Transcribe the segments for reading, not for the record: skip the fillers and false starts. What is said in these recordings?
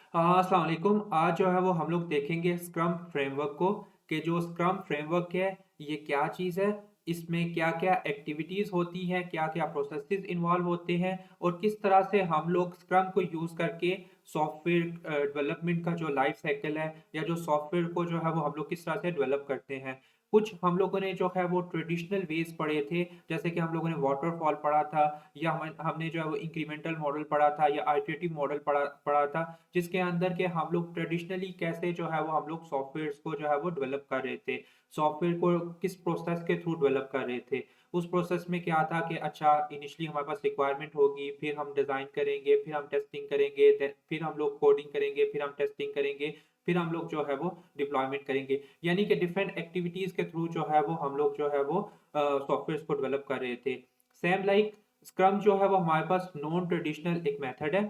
अस्सलाम वालेकुम। आज जो है वो हम लोग देखेंगे स्क्रम फ्रेमवर्क को कि जो स्क्रम फ्रेमवर्क है ये क्या चीज़ है, इसमें क्या-क्या एक्टिविटीज़ होती हैं, क्या-क्या प्रोसेसेस इन्वॉल्व होते हैं और किस तरह से हम लोग स्क्रम को यूज़ करके सॉफ्टवेयर डेवलपमेंट का जो लाइफ साइकिल है या जो सॉफ्टवेयर को जो है वो हम लोग किस तरह से डेवलप करते हैं। कुछ हम लोगों ने जो है वो ट्रेडिशनल वेज़ पढ़े थे, जैसे कि हम लोगों ने वाटरफॉल पढ़ा था या हमने जो है वो इंक्रीमेंटल मॉडल पढ़ा था या आइटरेटिव मॉडल पढ़ा पढ़ा था। जिसके अंदर के हम लोग ट्रेडिशनली कैसे जो है वो हम लोग सॉफ्टवेयर्स को जो है वो डेवलप कर रहे थे। सॉफ्टवेयर को किस प्रोसेस के थ्रू डेवलप कर रहे थे। उस प्रोसेस में क्या था कि अच्छा इनिशियली हमारे पास रिक्वायरमेंट होगी, फिर हम डिज़ाइन करेंगे, फिर हम टेस्टिंग करेंगे, देन फिर हम लोग कोडिंग करेंगे, फिर हम टेस्टिंग करेंगे, फिर हम लोग जो है वो डिप्लॉयमेंट करेंगे। यानी कि डिफरेंट एक्टिविटीज़ के थ्रू जो है वो हम लोग जो है वो सॉफ्टवेयर्स को डेवलप कर रहे थे। सेम लाइक स्क्रम जो है वो हमारे पास नॉन ट्रेडिशनल एक मेथड है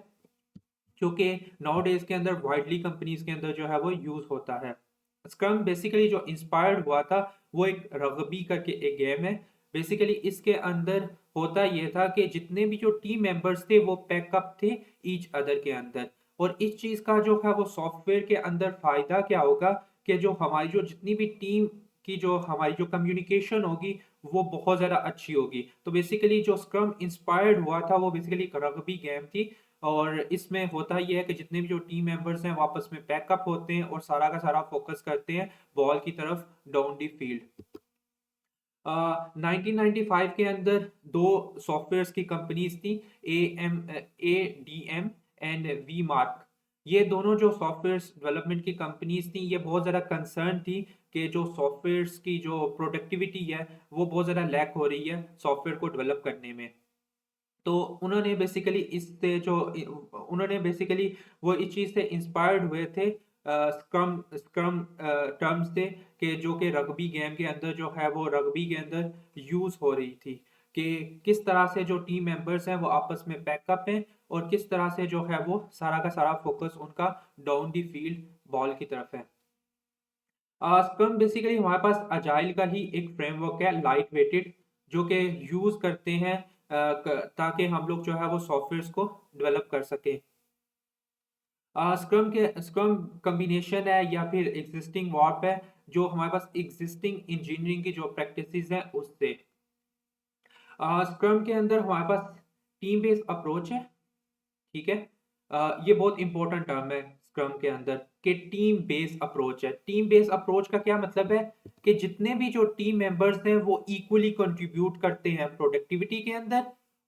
जो कि नाउ डेज़ के अंदर वाइडली कंपनीज़ के अंदर जो है वो यूज़ होता है। स्क्रम बेसिकली जो इंस्पायर्ड हुआ था वो एक रग्बी करके एक गेम है। बेसिकली इसके अंदर होता ये था कि जितने भी जो टीम मेंबर्स थे वो पैकअप थे ईच अदर के अंदर। और इस चीज़ का जो है वो सॉफ्टवेयर के अंदर फ़ायदा क्या होगा कि जो हमारी जो जितनी भी टीम की जो हमारी जो कम्युनिकेशन होगी वो बहुत ज़्यादा अच्छी होगी। तो बेसिकली जो स्क्रम इंस्पायर्ड हुआ था वो बेसिकली एक रग्बी गेम थी और इसमें होता ये है कि जितने भी जो टीम मेंबर्स हैं वो आपस में पैकअप होते हैं और सारा का सारा फोकस करते हैं बॉल की तरफ डाउन द फील्ड। 1995 के अंदर दो सॉफ्टवेयर्स की कंपनीज थी, ADM एंड वी मार्क। ये दोनों जो सॉफ्टवेयर्स डेवलपमेंट की कंपनीज थी ये बहुत ज़्यादा कंसर्न थी कि जो सॉफ्टवेयर्स की जो प्रोडक्टिविटी है वो बहुत ज़्यादा लैक हो रही है सॉफ्टवेयर को डेवलप करने में। तो उन्होंने बेसिकली इससे जो उन्होंने बेसिकली वो इस चीज़ से इंस्पायर्ड हुए थे स्क्रम स्क्रम टर्म्स से कि जो कि रग्बी गेम के अंदर जो है वो रग्बी के अंदर यूज़ हो रही थी कि किस तरह से जो टीम मेंबर्स हैं वो आपस में बैकअप हैं और किस तरह से जो है वो सारा का सारा फोकस उनका डाउन दी फील्ड बॉल की तरफ है। स्क्रम बेसिकली हमारे पास अजाइल का ही एक फ्रेमवर्क है लाइट वेटेड जो कि यूज़ करते हैं ताकि हम लोग जो है वो सॉफ्टवेयर्स को डेवलप कर सकें। स्क्रम कॉम्बिनेशन है या फिर एग्जिस्टिंग वॉर्प है जो हमारे पास एग्जिस्टिंग इंजीनियरिंग की जो प्रैक्टिसेस हैं उससे। स्क्रम के अंदर हमारे पास टीम बेस्ड अप्रोच है, ठीक है। ये बहुत इंपॉर्टेंट टर्म है स्क्रम के अंदर कि टीम बेस्ड अप्रोच है। टीम बेस्ड अप्रोच का क्या मतलब है कि जितने भी जो टीम मेंबर्स हैं वो इक्वली कंट्रीब्यूट करते हैं प्रोडक्टिविटी के अंदर।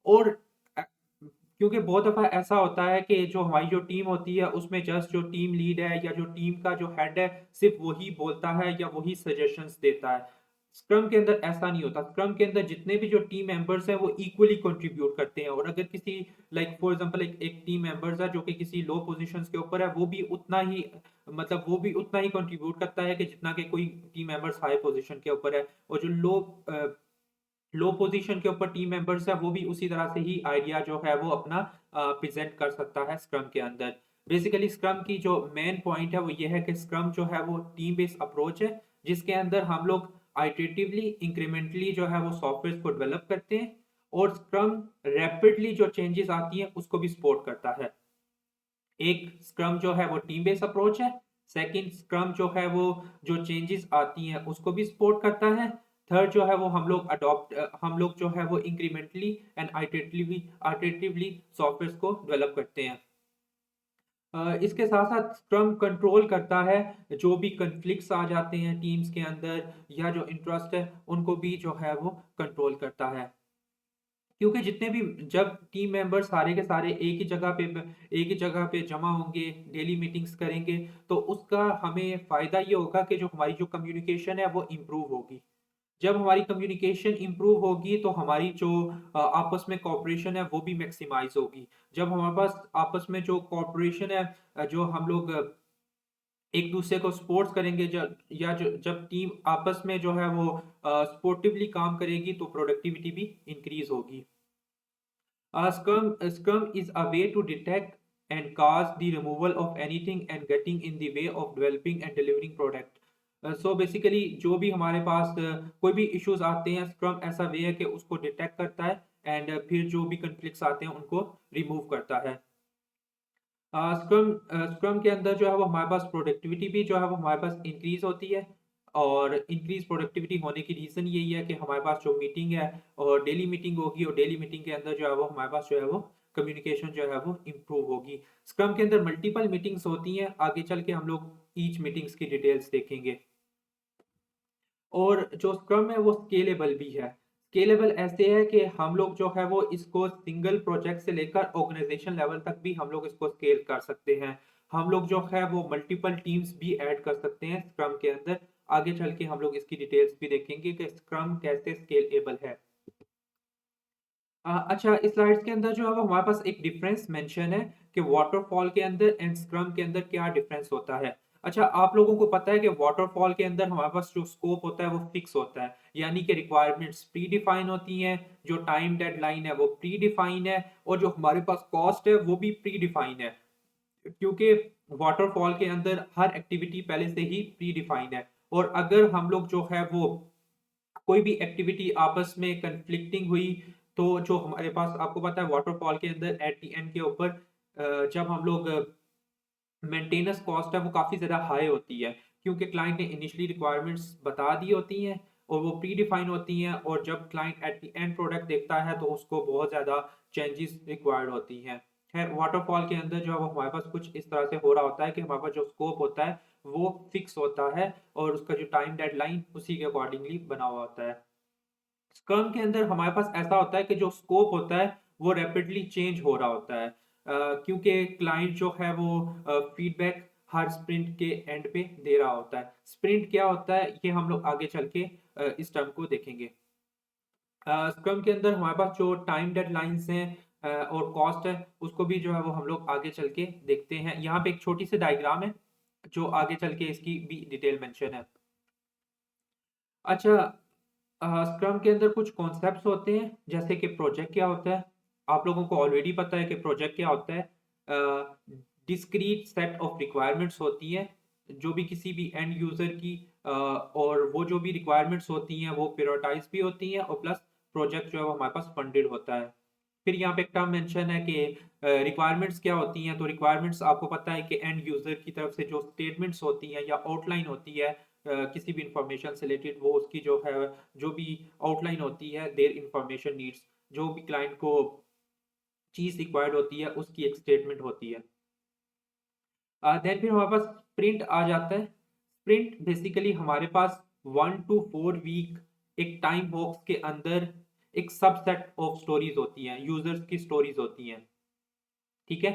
और क्योंकि बहुत दफ़ा ऐसा होता है कि जो हमारी जो टीम होती है उसमें जस्ट जो टीम लीड है या जो टीम का जो हेड है सिर्फ वही बोलता है या वही सजेशंस देता है। स्क्रम के अंदर ऐसा नहीं होता। स्क्रम के अंदर जितने भी जो टीम मेंबर्स हैं वो इक्वली कंट्रीब्यूट करते हैं और अगर किसी लाइक फॉर एग्जांपल एक टीम मेंबर्स है जो कि किसी लो पोजीशंस के ऊपर है वो भी उतना ही मतलब वो भी उतना ही कंट्रीब्यूट करता है कि जितना कि कोई टीम मेंबर्स हाई पोजीशन के ऊपर है। और जो लो पोजीशन के ऊपर टीम मेंबर्स है वो भी उसी तरह से ही आइडिया जो है वो अपना प्रेजेंट कर सकता है स्क्रम के अंदर। बेसिकली स्क्रम की जो मेन पॉइंट है वो ये है कि स्क्रम जो है वो टीम बेस्ड अप्रोच है जिसके अंदर हम लोग आइटरेटिवली इंक्रीमेंटली जो है वो सॉफ्टवेयर को डेवलप करते हैं और स्क्रम रैपिडली जो चेंजेस आती हैं उसको भी सपोर्ट करता है। एक स्क्रम जो है वो टीम बेस्ड अप्रोच है। सेकंड स्क्रम जो है वो जो चेंजेस आती हैं उसको भी सपोर्ट करता है। थर्ड जो है वो हम लोग जो है वो इंक्रीमेंटली एंड आइटरेटिवली सॉफ्टवेयर को डेवलप करते हैं। इसके साथ-साथ स्क्रम कंट्रोल करता है जो भी कॉन्फ्लिक्ट्स आ जाते हैं टीम्स के अंदर या जो इंटरेस्ट है उनको भी जो है वो कंट्रोल करता है। क्योंकि जितने भी जब टीम मेंबर सारे के सारे एक ही जगह पे जमा होंगे, डेली मीटिंग्स करेंगे, तो उसका हमें फ़ायदा ये होगा कि जो हमारी जो कम्युनिकेशन है वो इम्प्रूव होगी। जब हमारी कम्युनिकेशन इम्प्रूव होगी तो हमारी जो आपस में कोऑपरेशन है वो भी मैक्सिमाइज़ होगी। जब हमारे पास आपस में जो कोऑपरेशन है जो हम लोग एक दूसरे को सपोर्ट्स करेंगे जब टीम आपस में जो है वो स्पोर्टिवली काम करेगी तो प्रोडक्टिविटी भी इंक्रीज़ होगी। Scrum is a way to detect and cause the removal of anything and getting in the way of developing and delivering product. So basically जो भी हमारे पास कोई भी इश्यूज आते हैं स्क्रम ऐसा वे है कि उसको डिटेक्ट करता है एंड फिर जो भी कॉन्फ्लिक्ट्स आते हैं उनको रिमूव करता है। स्क्रम के अंदर जो है वो हमारे पास प्रोडक्टिविटी भी जो है वो हमारे पास इंक्रीज होती है। और इंक्रीज प्रोडक्टिविटी होने की रीज़न यही है कि हमारे पास जो मीटिंग है और डेली मीटिंग होगी, और डेली मीटिंग के अंदर जो है वो हमारे पास जो है वो कम्युनिकेशन जो है वो इम्प्रूव होगी। स्क्रम के अंदर मल्टीपल मीटिंग्स होती हैं, आगे चल के हम लोग ईच मीटिंग्स की डिटेल्स देखेंगे। और जो स्क्रम है वो स्केलेबल भी है। स्केलेबल ऐसे है कि हम लोग जो है वो इसको सिंगल प्रोजेक्ट से लेकर ऑर्गेनाइजेशन लेवल तक भी हम लोग इसको स्केल कर सकते हैं। हम लोग जो है वो मल्टीपल टीम्स भी ऐड कर सकते हैं स्क्रम के अंदर। आगे चल के हम लोग इसकी डिटेल्स भी देखेंगे कि स्क्रम कैसे स्केलेबल है। अच्छा, इस स्लाइड्स के अंदर जो है वो हमारे पास एक डिफरेंस मेंशन है कि वाटरफॉल के अंदर एंड स्क्रम के अंदर क्या डिफरेंस होता है। अच्छा, आप लोगों को पता है कि वाटरफॉल के अंदर हमारे पास जो स्कोप होता है वो फिक्स होता है, यानी कि रिक्वायरमेंट्स प्री डिफाइन होती हैं, जो टाइम डेडलाइन है वो प्री डिफाइन है, और जो हमारे पास कॉस्ट है वो भी प्री डिफाइन है। क्योंकि वाटरफॉल के अंदर हर एक्टिविटी पहले से ही प्री डिफाइन है। और अगर हम लोग जो है वो कोई भी एक्टिविटी आपस में कन्फ्लिक्टिंग हुई, तो जो हमारे पास आपको पता है वाटरफॉल के अंदर एट द एंड के ऊपर जब हम लोग मेंटेनेंस कॉस्ट है वो काफ़ी ज़्यादा हाई होती है, क्योंकि क्लाइंट ने इनिशियली रिक्वायरमेंट्स बता दी होती हैं और वो प्री डिफाइन होती हैं, और जब client at the end product देखता है तो उसको बहुत ज़्यादा चेंजेस रिक्वायर्ड होती हैं। खैर, वाटरफॉल के अंदर जो है वो हमारे पास कुछ इस तरह से हो रहा होता है कि हमारे पास जो स्कोप होता है वो फिक्स होता है, और उसका जो टाइम डेडलाइन उसी के अकॉर्डिंगली बना हुआ होता है। स्क्रम के अंदर हमारे पास ऐसा होता है कि जो स्कोप होता है वो रैपिडली चेंज हो रहा होता है, क्योंकि क्लाइंट जो है वो फीडबैक हर स्प्रिंट के एंड पे दे रहा होता है। स्प्रिंट क्या होता है ये हम लोग आगे चल के इस टर्म को देखेंगे। स्क्रम के अंदर हमारे पास जो टाइम डेडलाइंस हैं और कॉस्ट है उसको भी जो है वो हम लोग आगे चल के देखते हैं। यहाँ पे एक छोटी सी डायग्राम है जो आगे चल के इसकी भी डिटेल मेंशन है। अच्छा, स्क्रम के अंदर कुछ कॉन्सेप्ट्स होते हैं, जैसे कि प्रोजेक्ट क्या होता है। आप लोगों को ऑलरेडी पता है कि प्रोजेक्ट क्या होता है। डिस्क्रीट सेट ऑफ रिक्वायरमेंट्स होती है जो भी किसी भी एंड यूजर की, और वो जो भी रिक्वायरमेंट्स होती हैं वो प्रायोरिटाइज भी होती हैं, और प्लस प्रोजेक्ट जो है वो हमारे पास फंडेड होता है। फिर यहाँ पे एक टर्म मेंशन है कि रिक्वायरमेंट्स क्या होती हैं। तो रिक्वायरमेंट्स आपको पता है कि एंड यूजर की तरफ से जो स्टेटमेंट्स होती हैं या आउटलाइन होती है किसी भी इंफॉर्मेशन से रिलेटेड, वो उसकी जो है जो भी आउटलाइन होती है देयर इंफॉर्मेशन नीड्स, जो भी क्लाइंट को चीज रिक्वायर्ड होती है उसकी एक स्टेटमेंट होती है। देन फिर हमारे पास स्प्रिंट आ जाता है। स्प्रिंट बेसिकली हमारे पास 1 to 4 वीक एक टाइम बॉक्स के अंदर एक सबसेट ऑफ स्टोरीज होती हैं, यूजर्स की स्टोरीज होती हैं। ठीक है,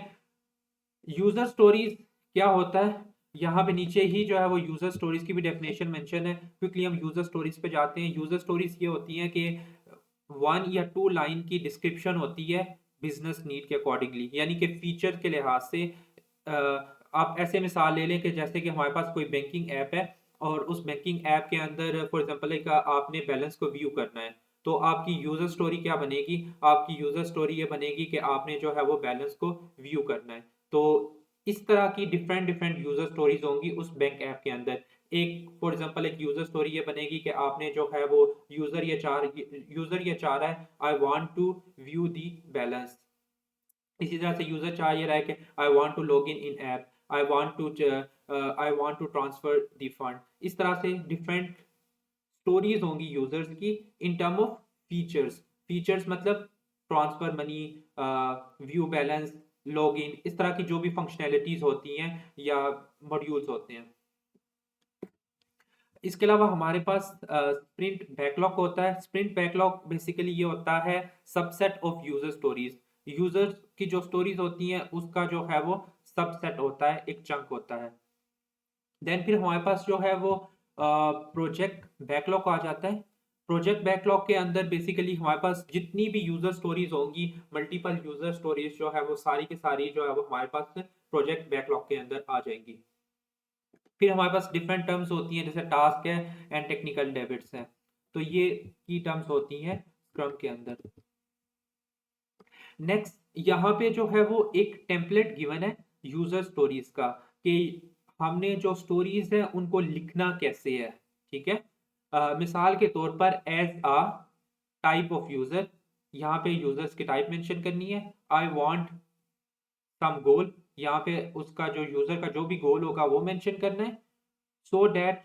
यूजर स्टोरीज क्या होता है, यहाँ पे नीचे ही जो है वो यूजर स्टोरीज की भी डेफिनेशन मेंशन है। क्विकली हम यूजर स्टोरीज पे जाते हैं। यूजर स्टोरीज ये होती हैं कि 1 या 2 लाइन की डिस्क्रिप्शन होती है बिजनेस नीड के अकॉर्डिंगली, यानी कि फीचर के लिहाज से। आप ऐसे मिसाल ले लें कि जैसे कि हमारे पास कोई बैंकिंग ऐप है, और उस बैंकिंग ऐप के अंदर फॉर एग्जांपल एक आपने बैलेंस को व्यू करना है, तो आपकी यूजर स्टोरी क्या बनेगी। आपकी यूजर स्टोरी ये बनेगी कि आपने जो है वो बैलेंस को व्यू करना है। तो इस तरह की डिफरेंट डिफरेंट यूजर स्टोरीज होंगी उस बैंक ऐप के अंदर। एक फॉर एग्जांपल एक यूजर स्टोरी ये बनेगी कि आपने जो है वो यूजर ये चाह रहा है I want to view the balance. इसी तरह से यूजर चाह ये रहा है कि I want to log in in app, I want to transfer the fund. इस तरह से डिफरेंट स्टोरीज होंगी यूजर्स की in term of features. Features मतलब transfer money, view balance, log in, इस तरह की जो भी फंक्शनैलिटीज होती हैं या मॉड्यूल्स होते हैं। इसके अलावा हमारे पास स्प्रिंट बैकलॉग होता है। स्प्रिंट बैकलॉग बेसिकली ये होता है subset of user stories. Users की जो स्टोरीज होती हैं उसका जो है वो सबसेट होता है, एक चंक होता है। देन फिर हमारे पास जो है वो प्रोजेक्ट बैकलॉग आ जाता है। प्रोजेक्ट बैकलॉग के अंदर बेसिकली हमारे पास जितनी भी यूजर स्टोरीज होंगी, मल्टीपल यूजर स्टोरीज जो है वो सारी की सारी जो है वो हमारे पास प्रोजेक्ट बैकलॉग के अंदर आ जाएंगी। फिर हमारे पास डिफरेंट टर्म्स होती हैं, जैसे टास्क है एंड टेक्निकल डेबिट्स है। तो ये की टर्म्स होती हैं स्क्रम के अंदर। नेक्स्ट, यहाँ पे जो है वो एक टेम्पलेट गिवन है यूजर स्टोरीज का, कि हमने जो स्टोरीज है उनको लिखना कैसे है। ठीक है, मिसाल के तौर पर as a type of user, यहाँ पे यूजर्स की टाइप मेंशन करनी है। आई वांट सम गोल, यहाँ पे उसका जो यूजर का जो भी गोल होगा वो मेंशन करना है, सो दैट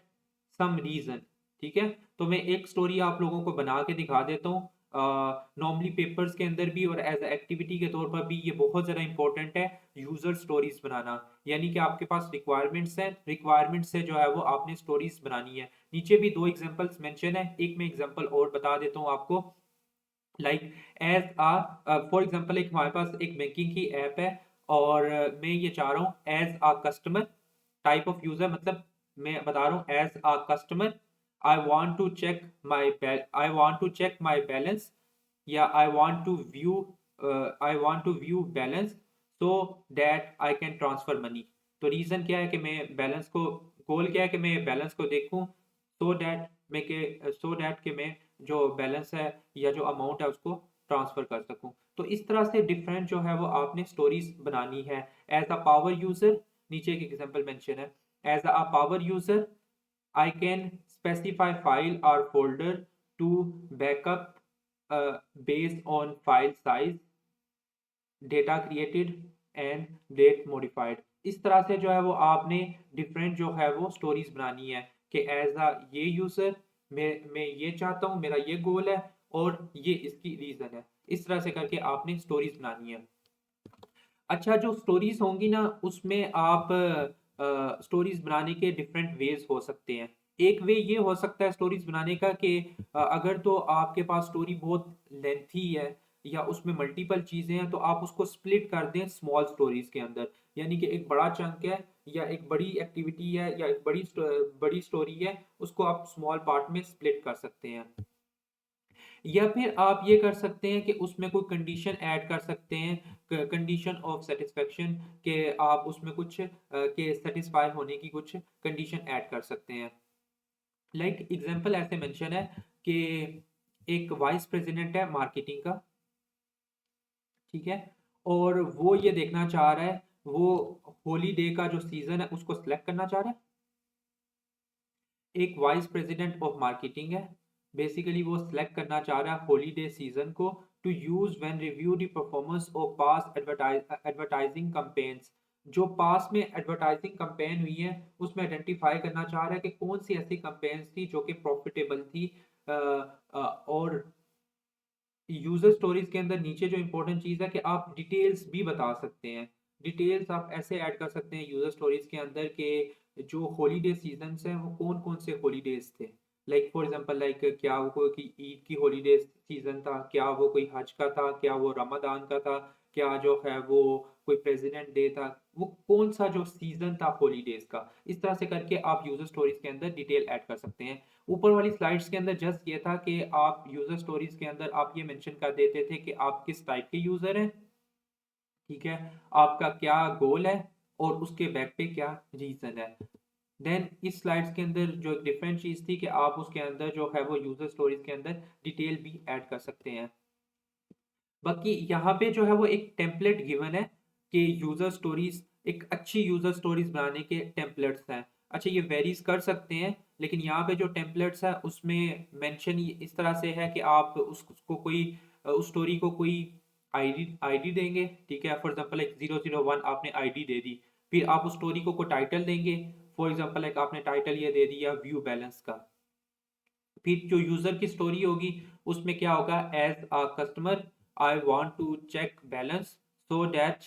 सम रीजन। ठीक है, तो मैं एक स्टोरी आप लोगों को बना के दिखा देता हूँ। नॉर्मली पेपर्स के अंदर भी और एज एक्टिविटी के तौर पर भी ये बहुत ज़्यादा इंपॉर्टेंट है, यूजर स्टोरीज बनाना। यानी कि आपके पास रिक्वायरमेंट्स हैं, रिक्वायरमेंट से जो है वो आपने स्टोरीज बनानी है। नीचे भी दो एग्जांपल्स मेंशन है, एक मैं एग्जांपल और बता देता हूँ आपको। लाइक एज फॉर एग्जांपल एक हमारे पास एक बैंकिंग की ऐप है, और मैं ये चाह रहा हूँ as a customer, type of user मतलब मैं बता रहा हूँ as a customer I want to check my balance, या I want to view balance so that I can transfer money. तो रीजन क्या है कि मैं बैलेंस को, गोल क्या है कि मैं बैलेंस को देखूं, सो दैट कि मैं जो बैलेंस है या जो अमाउंट है उसको ट्रांसफर कर सकूं। तो इस तरह से डिफरेंट जो है वो आपने स्टोरीज बनानी है। एज अ पावर यूजर, नीचे एक एग्जांपल मेंशन है, as a power user I can specify file or folder to backup based on file size, data created and date modified। इस तरह से जो है वो आपने डिफरेंट जो है वो स्टोरीज बनानी है कि एज अ ये यूजर मैं ये चाहता हूँ, मेरा ये गोल है और ये इसकी रीजन है। इस तरह से करके आपने स्टोरीज बनानी है। अच्छा, जो स्टोरीज होंगी ना उसमें आप स्टोरीज बनाने के डिफरेंट वेज हो सकते हैं। एक वे ये हो सकता है स्टोरीज बनाने का कि अगर तो आपके पास स्टोरी बहुत लेंथी है या उसमें मल्टीपल चीजें हैं, तो आप उसको स्प्लिट कर दें स्मॉल स्टोरीज के अंदर। यानी कि एक बड़ा चंक है या एक बड़ी एक्टिविटी है या एक बड़ी स्टोरी है, उसको आप स्मॉल पार्ट में स्प्लिट कर सकते हैं। या फिर आप ये कर सकते हैं कि उसमें कोई कंडीशन ऐड कर सकते हैं, कंडीशन ऑफ सेटिस्फेक्शन, के आप उसमें कुछ के सेटिस्फाई होने की कुछ कंडीशन ऐड कर सकते हैं। लाइक एग्जांपल ऐसे मेंशन है कि एक वाइस प्रेसिडेंट है मार्केटिंग का, ठीक है, और वो ये देखना चाह रहा है, वो हॉलीडे का जो सीजन है उसको सिलेक्ट करना चाह रहा है। एक वाइस प्रेसिडेंट ऑफ मार्केटिंग है, बेसिकली वो सिलेक्ट करना चाह रहा है हॉलीडे सीजन को to use when review the performance of past advertising campaigns. जो पास में एडवर्टाइजिंग कैंपेन हुई है उसमें आइडेंटिफाई करना चाह रहा है कि कौन सी ऐसी कैंपेन्स थी जो कि प्रॉफिटेबल थी। और यूजर स्टोरीज के अंदर नीचे जो इंपॉर्टेंट चीज़ है कि आप डिटेल्स भी बता सकते हैं। डिटेल्स आप ऐसे ऐड कर सकते हैं यूजर स्टोरीज के अंदर के जो हॉलीडे सीजन्स हैं वो कौन कौन से हॉलीडेज थे। लाइक फॉर एग्जांपल, लाइक क्या वो कोई ईद की हॉलीडे सीजन था, क्या वो कोई हज का था, क्या वो रमदान का था, क्या जो है वो कोई प्रेसिडेंट डे था, वो कौन सा जो सीजन था हॉलीडेज का। इस तरह से करके आप यूजर स्टोरीज के अंदर डिटेल ऐड कर सकते हैं। ऊपर वाली स्लाइड्स के अंदर जस्ट ये था कि आप यूजर स्टोरीज के अंदर आप ये मेंशन कर देते थे कि आप किस टाइप के यूजर हैं, ठीक है, आपका क्या गोल है और उसके बैक पे क्या रीजन है। देन इस स्लाइड्स के अंदर जो डिफरेंट चीज थी कि आप उसके अंदर जो है वो यूजर स्टोरीज के अंदर डिटेल भी ऐड कर सकते हैं। बाकी यहाँ पे जो है वो एक टेम्पलेट गिवन है कि यूजर स्टोरीज, एक अच्छी यूजर स्टोरीज बनाने के टेम्पलेट्स हैं। अच्छा, ये वेरीज कर सकते हैं, लेकिन यहाँ पे जो टेम्पलेट्स है उसमें मेंशन इस तरह से है कि आप उसको कोई उस स्टोरी को कोई आईडी आईडी देंगे, ठीक है। फॉर एग्जांपल एक 001 आपने आईडी दे दी, फिर आप उस स्टोरी को टाइटल देंगे। फॉर एग्जांपल एक आपने टाइटल ये दे दिया व्यू बैलेंस का। फिर जो यूजर की स्टोरी होगी उसमें क्या होगा, as a customer I want to check balance so that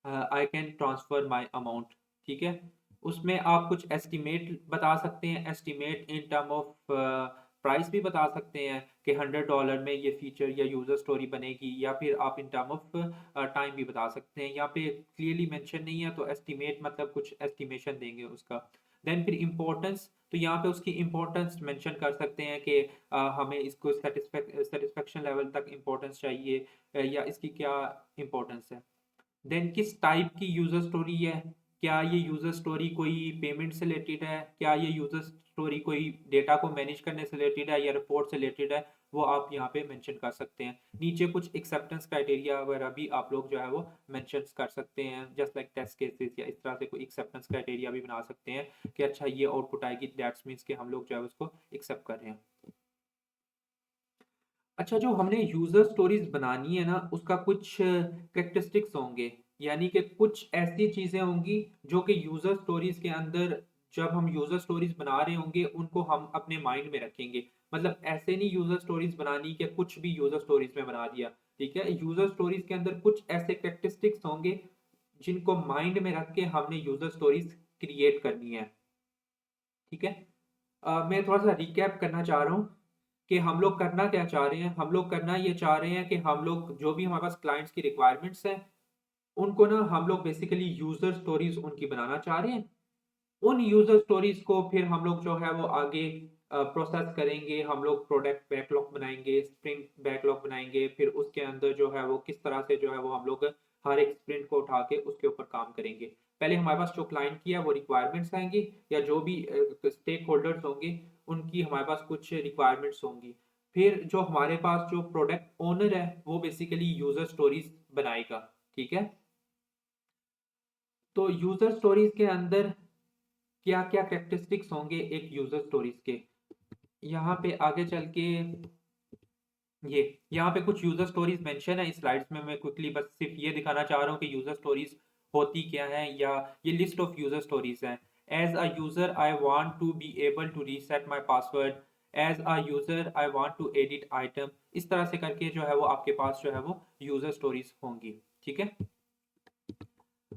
I can transfer my amount, ठीक है। उसमें आप कुछ एस्टिमेट बता सकते हैं, estimate in term of price भी बता सकते हैं कि $100 में ये फीचर या यूजर स्टोरी बनेगी, या फिर आप इन टर्म ऑफ टाइम भी बता सकते हैं। यहाँ पे क्लियरली मेंशन नहीं है तो एस्टिमेट मतलब कुछ एस्टिमेशन देंगे उसका। देन फिर इम्पोर्टेंस, तो यहाँ पे उसकी इम्पोर्टेंस मेंशन कर सकते हैं कि हमें इसको सेटिस्फेक्शन लेवल तक इम्पोर्टेंस चाहिए, या इसकी क्या इम्पोर्टेंस है। देन किस टाइप की यूजर स्टोरी है, क्या ये यूजर स्टोरी कोई पेमेंट से रिलेटेड है, क्या ये यूजर स्टोरी कोई डेटा को मैनेज करने से रिलेटेड है या रिपोर्ट से रिलेटेड है, वो आप यहाँ पे मेंशन कर सकते हैं। नीचे कुछ एक्सेप्टेंस क्राइटेरिया वगैरह भी आप लोग जो है वो मेंशन कर सकते हैं, जस्ट लाइक टेस्ट केसेस, या इस तरह से कोई एक्सेप्टेंस क्राइटेरिया भी बना सकते हैं कि अच्छा ये आउटपुट आएगी, दैट्स मीन्स कि हम लोग जो है उसको एक्सेप्ट कर रहे हैं। अच्छा, जो हमने यूजर स्टोरीज बनानी है ना उसका कुछ करेक्टरिस्टिक्स होंगे। यानी कि कुछ ऐसी चीज़ें होंगी जो कि यूज़र स्टोरीज़ के अंदर, जब हम यूज़र स्टोरीज़ बना रहे होंगे उनको हम अपने माइंड में रखेंगे। मतलब ऐसे नहीं यूज़र स्टोरीज़ बनानी कि कुछ भी यूज़र स्टोरीज़ में बना दिया, ठीक है? यूज़र स्टोरीज़ के अंदर कुछ ऐसे कैरेक्टरिस्टिक्स होंगे जिनको माइंड में रख के हमने यूज़र स्टोरीज़ क्रिएट करनी है, ठीक है? मैं थोड़ा-सा रिकैप करना चाह रहा हूँ कि हम लोग करना क्या चाह रहे हैं। हम लोग करना ये चाह रहे हैं कि हम लोग जो भी हमारे पास क्लाइंट्स की रिक्वायरमेंट्स हैं, उनको ना हम लोग बेसिकली यूज़र स्टोरीज़ उनकी बनाना चाह रहे हैं। उन यूज़र स्टोरीज़ को फिर हम लोग जो है वो आगे प्रोसेस करेंगे, हम लोग प्रोडक्ट बैकलॉग बनाएँगे, स्प्रिंट बैकलॉग बनाएँगे, फिर उसके अंदर जो है वो किस तरह से जो है वो हम लोग हर एक स्प्रिंट को उठा के उसके ऊपर काम करेंगे। पहले हमारे पास जो क्लाइंट की है वो रिक्वायरमेंट्स आएँगी, या जो भी स्टेक होल्डर्स होंगे, उनकी हमारे पास कुछ रिक्वायरमेंट्स होंगी। फिर जो हमारे पास जो प्रोडक्ट ओनर है, वो बेसिकली यूज़र स्टोरीज़ बनाएगा, ठीक है? तो यूज़र स्टोरीज़ के अंदर क्या-क्या कैरेक्टरिस्टिक्स होंगे एक यूज़र स्टोरीज़ के? यहाँ पे आगे चल के ये यहाँ पे कुछ यूज़र स्टोरीज़ मेंशन है इस स्लाइड्स में। मैं क्विकली बस सिर्फ़ ये दिखाना चाह रहा हूँ कि यूज़र स्टोरीज़ होती क्या हैं, या ये लिस्ट ऑफ यूज़र स्टोरीज़ हैं। As a user I want to be able to reset my password, as a user I want to edit item. इस तरह से करके जो है वो आपके पास जो है वो यूज़र स्टोरीज़ होंगी, ठीक है?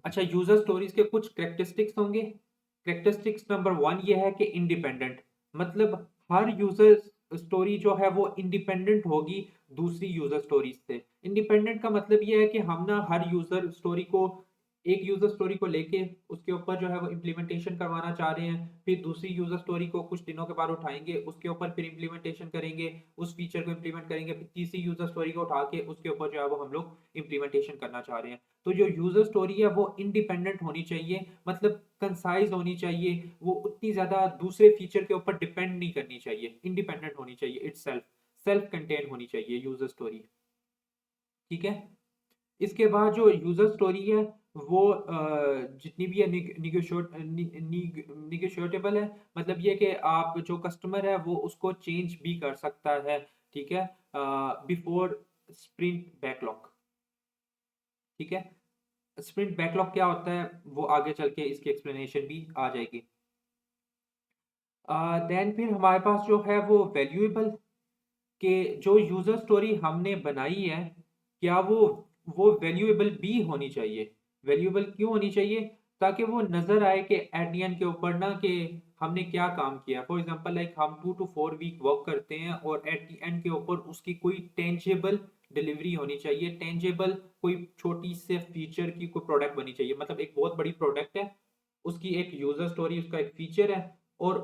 अच्छा, यूज़र स्टोरीज़ के कुछ कैरेक्टरिस्टिक्स होंगे। कैरेक्टरिस्टिक्स नंबर 1 ये है कि इंडिपेंडेंट, मतलब हर यूज़र स्टोरी जो है वो इंडिपेंडेंट होगी दूसरी यूज़र स्टोरीज़ से। इंडिपेंडेंट का मतलब ये है कि हम ना हर यूज़र स्टोरी को, एक यूज़र स्टोरी को लेके उसके ऊपर जो है वो इम्प्लीमेंटेशन करवाना चाह रहे हैं, फिर दूसरी यूज़र स्टोरी को कुछ दिनों के बाद उठाएँगे, उसके ऊपर फिर इम्प्लीमेंटेशन करेंगे, उस फीचर को इम्प्लीमेंट करेंगे, फिर तीसरी यूज़र स्टोरी को उठा के उसके ऊपर जो है वो हम लोग इम्प्लीमेंटेशन करना चाह रहे हैं। तो जो यूज़र स्टोरी है वो इंडिपेंडेंट होनी चाहिए, मतलब कंसाइज़ होनी चाहिए, वो उतनी ज़्यादा दूसरे फीचर के ऊपर डिपेंड नहीं करनी चाहिए, इंडिपेंडेंट होनी चाहिए इटसेल्फ, सेल्फ कंटेन्ड होनी चाहिए यूज़र स्टोरी, ठीक है? इसके बाद जो यूज़र स्टोरी है वो जितनी भी है निगोशिएटेबल है, मतलब ये कि आप जो कस्टमर है वो उसको चेंज भी कर सकता है, ठीक है? बिफोर स्प्रिंट बैकलॉग, ठीक है? स्प्रिंट बैकलॉग क्या होता है वो आगे चल के इसकी एक्सप्लेनेशन भी आ जाएगी। देन फिर हमारे पास जो है वो वैल्यूएबल, कि जो यूज़र स्टोरी हमने बनाई है, क्या वो वैल्यूएबल भी होनी चाहिए। वैल्यूएबल क्यों होनी चाहिए? ताकि वो नज़र आए कि एट द एंड के ऊपर ना कि हमने क्या काम किया। फॉर एग्ज़ाम्पल लाइक हम 2 टू 4 वीक वर्क करते हैं और एट द एंड के ऊपर उसकी कोई टेंजेबल डिलीवरी होनी चाहिए, टेंजेबल कोई छोटी से फीचर की कोई प्रोडक्ट बनी चाहिए। मतलब एक बहुत बड़ी प्रोडक्ट है, उसकी एक यूज़र स्टोरी, उसका एक फीचर है, और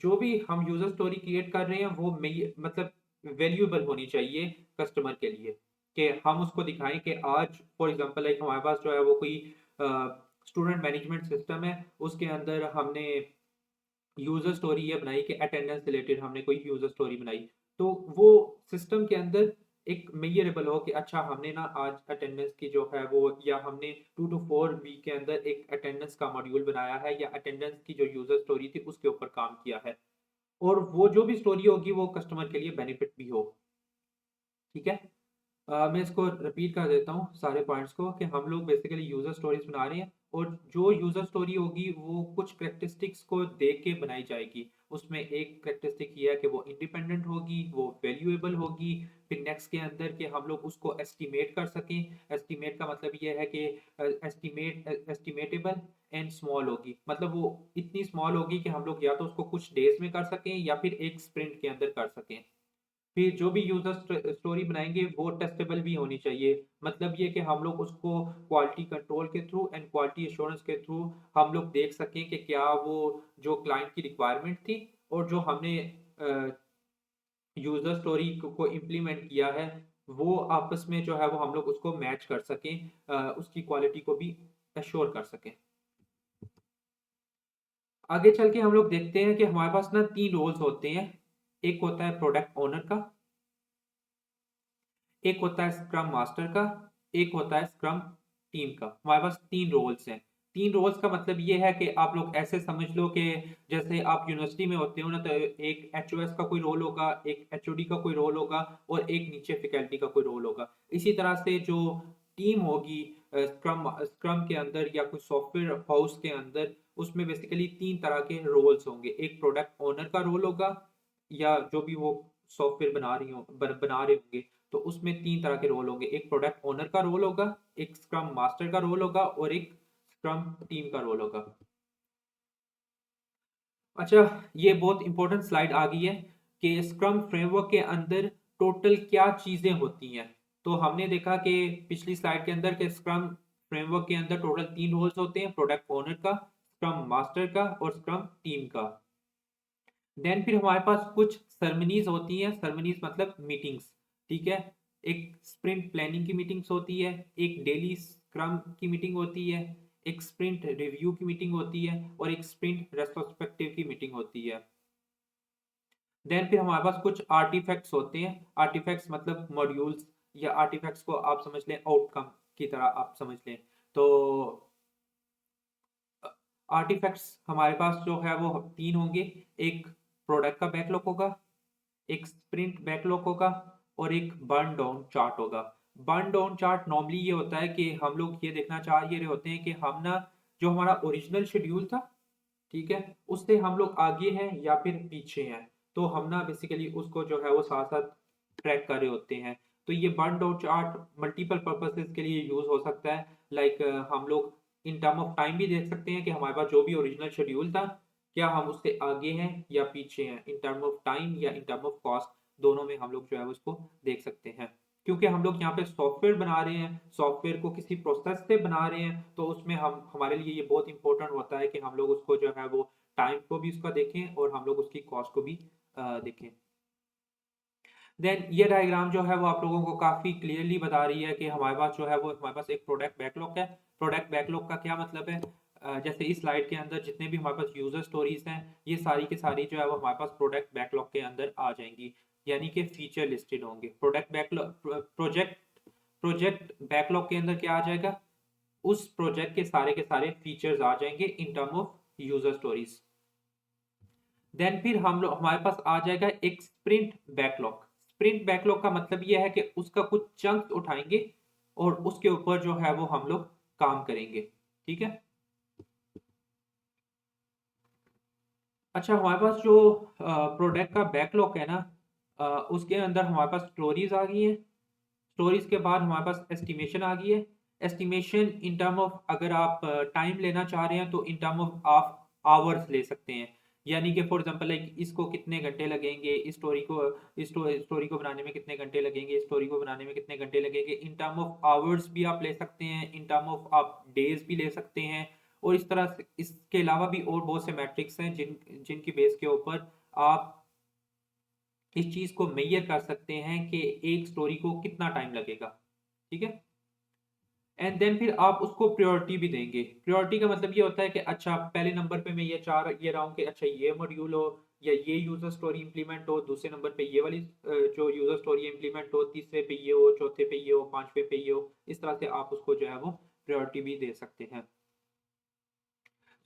जो भी हम यूज़र स्टोरी क्रिएट कर रहे हैं वो मतलब वैल्यूएबल होनी चाहिए कस्टमर के लिए, कि हम उसको दिखाएँ कि आज फॉर एग्ज़ाम्पल लाइक हमारे पास जो है वो कोई स्टूडेंट मैनेजमेंट सिस्टम है, उसके अंदर हमने यूज़र स्टोरी ये बनाई कि अटेंडेंस रिलेटेड हमने कोई यूज़र स्टोरी बनाई। तो वो सिस्टम के अंदर एक मेज़रेबल हो कि अच्छा हमने ना आज अटेंडेंस की जो है वो, या हमने 2 टू 4 वीक के अंदर एक अटेंडेंस का मॉड्यूल बनाया है, या अटेंडेंस की जो यूज़र स्टोरी थी उसके ऊपर काम किया है। और वो जो भी स्टोरी होगी वो कस्टमर के लिए बेनिफिट भी हो, ठीक है? मैं इसको रिपीट कर देता हूँ सारे पॉइंट्स को, कि हम लोग बेसिकली यूज़र स्टोरीज़ बना रहे हैं, और जो यूज़र स्टोरी होगी वो कुछ कैरेक्टरिस्टिक्स को देख के बनाई जाएगी। उसमें एक कैरेक्टरिस्टिक ये है कि वो इंडिपेंडेंट होगी, वो वैल्यूएबल होगी, फिर नेक्स्ट के अंदर कि हम लोग उसको एस्टिमेट कर सकें। एस्टिमेट का मतलब ये है कि एस्टिमेटेबल एंड स्मॉल होगी, मतलब वो इतनी स्मॉल होगी कि हम लोग या तो उसको कुछ डेज़ में कर सकें या फिर एक स्प्रिंट के अंदर कर सकें। फिर जो भी यूज़र स्टोरी बनाएँगे वो टेस्टेबल भी होनी चाहिए। मतलब ये कि हम लोग उसको क्वालिटी कंट्रोल के थ्रू एंड क्वालिटी एश्योरेंस के थ्रू हम लोग देख सकें कि क्या वो जो क्लाइंट की रिक्वायरमेंट थी और जो हमने यूज़र स्टोरी को इम्प्लीमेंट किया है, वो आपस में जो है वो हम लोग उसको मैच कर सकें, उसकी क्वालिटी को भी एश्योर कर सकें। आगे चल के हम लोग देखते हैं कि हमारे पास ना 3 रोल्स होते हैं। एक होता है प्रोडक्ट ओनर का, एक होता है स्क्रम मास्टर का, एक होता है स्क्रम टीम का। हमारे पास 3 रोल्स हैं। 3 रोल्स का मतलब ये है कि आप लोग ऐसे समझ लो कि जैसे आप यूनिवर्सिटी में होते हो ना, तो एक एचओएस का कोई रोल होगा, एक एचओडी का कोई रोल होगा और एक नीचे फैकल्टी का कोई रोल होगा। इसी तरह से जो टीम होगी स्क्रम स्क्रम के अंदर या कोई सॉफ्टवेयर हाउस के अंदर, उसमें बेसिकली 3 तरह के रोल्स होंगे। एक प्रोडक्ट ओनर का रोल होगा, या जो भी वो सॉफ्टवेयर बना रहे होंगे, तो उसमें 3 तरह के रोल होंगे। एक प्रोडक्ट ओनर का रोल होगा, एक स्क्रम मास्टर का रोल होगा और एक स्क्रम टीम का रोल होगा। अच्छा, ये बहुत इंपॉर्टेंट स्लाइड आ गई है कि स्क्रम फ्रेमवर्क के अंदर टोटल क्या चीजें होती हैं। तो हमने देखा कि पिछली स्लाइड के अंदर के स्क्रम फ्रेमवर्क के अंदर टोटल 3 रोल्स होते हैं, प्रोडक्ट ओनर का, स्क्रम मास्टर का और स्क्रम टीम का। देन फिर हमारे पास कुछ सेरेमनीज होती हैं, सेरेमनीज मतलब मीटिंग्स, ठीक है। एक स्प्रिंट प्लानिंग की मीटिंग्स होती है, एक डेली स्क्रम की मीटिंग होती है, एक स्प्रिंट रिव्यू की मीटिंग होती है और एक स्प्रिंट रेट्रोस्पेक्टिव की मीटिंग होती है। देन फिर हमारे पास कुछ आर्टिफैक्ट्स होते हैं। आर्टिफैक्ट्स मतलब मॉड्यूल्स, या आर्टिफैक्ट्स को आप समझ लें आउटकम की तरह आप समझ लें। तो आर्टिफैक्ट्स हमारे पास जो है वो 3 होंगे। एक प्रोडक्ट का बैकलॉग होगा, एक स्प्रिंट बैकलॉग होगा और एक बर्न डाउन चार्ट होगा। बर्न डाउन चार्ट नॉर्मली ये होता है कि हम लोग ये देखना चाह रहे होते हैं कि हम ना जो हमारा ओरिजिनल शेड्यूल था, ठीक है, उससे हम लोग आगे हैं या फिर पीछे हैं। तो हम ना बेसिकली उसको जो है वो साथ साथ ट्रैक कर रहे होते हैं। तो ये burn down chart multiple purposes के लिए यूज हो सकता है। लाइक हम लोग इन टर्म ऑफ टाइम भी देख सकते हैं कि हमारे पास जो भी ओरिजिनल शेड्यूल था, क्या हम उससे आगे हैं या पीछे हैं, इन टर्म ऑफ टाइम या इन टर्म ऑफ कॉस्ट, दोनों में हम लोग जो है उसको देख सकते हैं। क्योंकि हम लोग यहाँ पे सॉफ्टवेयर बना रहे हैं, सॉफ्टवेयर को किसी प्रोसेस से बना रहे हैं, तो उसमें हम हमारे लिए ये बहुत इंपॉर्टेंट होता है कि हम लोग उसको जो है वो टाइम को भी उसका देखें और हम लोग उसकी कॉस्ट को भी देखें। देन ये डायग्राम जो है वो आप लोगों को काफी क्लियरली बता रही है कि हमारे पास जो है वो हमारे पास एक प्रोडक्ट बैकलॉग है। प्रोडक्ट बैकलॉग का क्या मतलब है? जैसे इस स्लाइड के अंदर जितने भी हमारे पास यूजर स्टोरीज हैं, ये सारी की सारी जो है वो हमारे पास प्रोडक्ट बैकलॉग के अंदर आ जाएंगी, यानी कि फीचर लिस्टेड होंगे। प्रोडक्ट बैकलॉग प्रोजेक्ट बैकलॉग के अंदर क्या आ जाएगा? उस प्रोजेक्ट के सारे फीचर्स आ जाएंगे in term of user stories. Then फिर हम लोग हमारे पास आ जाएगा एक स्प्रिंट बैकलॉग। स्प्रिंट बैकलॉग का मतलब यह है कि उसका कुछ चंक्स उठाएंगे और उसके ऊपर जो है वो हम लोग काम करेंगे, ठीक है। अच्छा, हमारे पास जो प्रोडक्ट का बैकलॉग है ना, उसके अंदर हमारे पास स्टोरीज आ गई हैं। स्टोरीज के बाद हमारे पास एस्टिमेशन आ गई है। एस्टिमेशन इन टर्म ऑफ, अगर आप टाइम लेना चाह रहे हैं तो इन टर्म ऑफ आवर्स ले सकते हैं। यानी कि फॉर एग्जांपल लाइक इसको कितने घंटे लगेंगे, इस स्टोरी को बनाने में कितने घंटे लगेंगे, इस स्टोरी को बनाने में कितने घंटे लगेंगे, इन टर्म ऑफ आवर्स भी आप ले सकते हैं, इन टर्म ऑफ आप डेज भी ले सकते हैं। और इस तरह से इसके अलावा भी और बहुत से मैट्रिक्स हैं जिनकी बेस के ऊपर आप इस चीज को मेजर कर सकते हैं कि एक स्टोरी को कितना टाइम लगेगा, ठीक है। एंड देन फिर आप उसको प्रायोरिटी भी देंगे। प्रायोरिटी का मतलब ये होता है कि अच्छा पहले नंबर पे मैं ये रहा हूँ कि अच्छा ये मॉड्यूल हो या ये यूजर स्टोरी इंप्लीमेंट हो, दूसरे नंबर पे ये वाली जो यूजर स्टोरी इंप्लीमेंट हो, तीसरे पे ये हो, चौथे पे ये हो, पांचवे पे ये हो। इस तरह से आप उसको जो है वो प्रायोरिटी भी दे सकते हैं।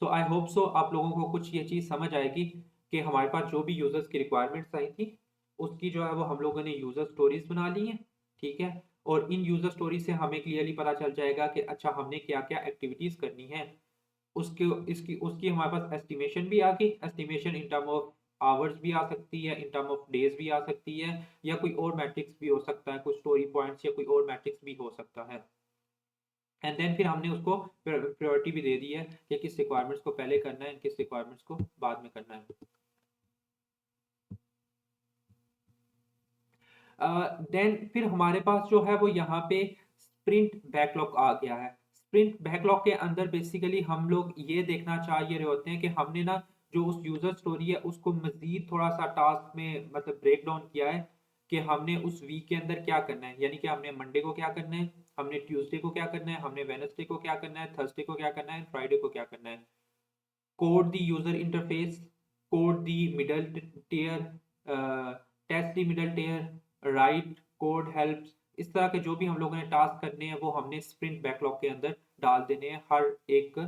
तो आई होप सो आप लोगों को कुछ ये चीज़ समझ आएगी कि हमारे पास जो भी यूजर्स की रिक्वायरमेंट्स आई थी, उसकी जो है वो हम लोगों ने यूजर स्टोरीज बना ली हैं, ठीक है। और इन यूजर स्टोरी से हमें क्लियरली पता चल जाएगा कि अच्छा हमने क्या क्या एक्टिविटीज करनी है। उसके इसकी उसकी हमारे पास एस्टिमेशन भी आ गई। Estimation in term of hours भी आ सकती है, इन टर्म ऑफ डेज भी आ सकती है, या कोई और मैट्रिक्स भी हो सकता है, कुछ स्टोरी पॉइंट्स या कोई और मैट्रिक्स भी हो सकता है। एंड देन फिर हमने उसको प्रायोरिटी भी दे दी है कि किस रिक्वायरमेंट्स को पहले करना है, किस रिक्वायरमेंट्स को बाद में करना है। देन फिर हमारे पास जो है वो यहाँ पे स्प्रिंट बैकलॉग आ गया है। स्प्रिंट बैकलॉग के अंदर बेसिकली हम लोग ये देखना चाहिए रहे होते हैं कि हमने ना जो उस यूजर स्टोरी है उसको मजीद थोड़ा सा टास्क में मतलब ब्रेक डाउन किया है कि हमने उस वीक के अंदर क्या करना है। यानी कि हमने मंडे को क्या करना है, हमने ट्यूसडे को क्या करना है, हमने वेडनेसडे को क्या करना है, थर्सडे को क्या करना है, फ्राइडे को क्या करना है। Code the user interface, code the middle tier, test the middle tier, write code helps. इस तरह के जो भी हम लोगों ने टास्क करने हैं वो हमने स्प्रिंट बैकलॉग के अंदर डाल देने हैं। हर एक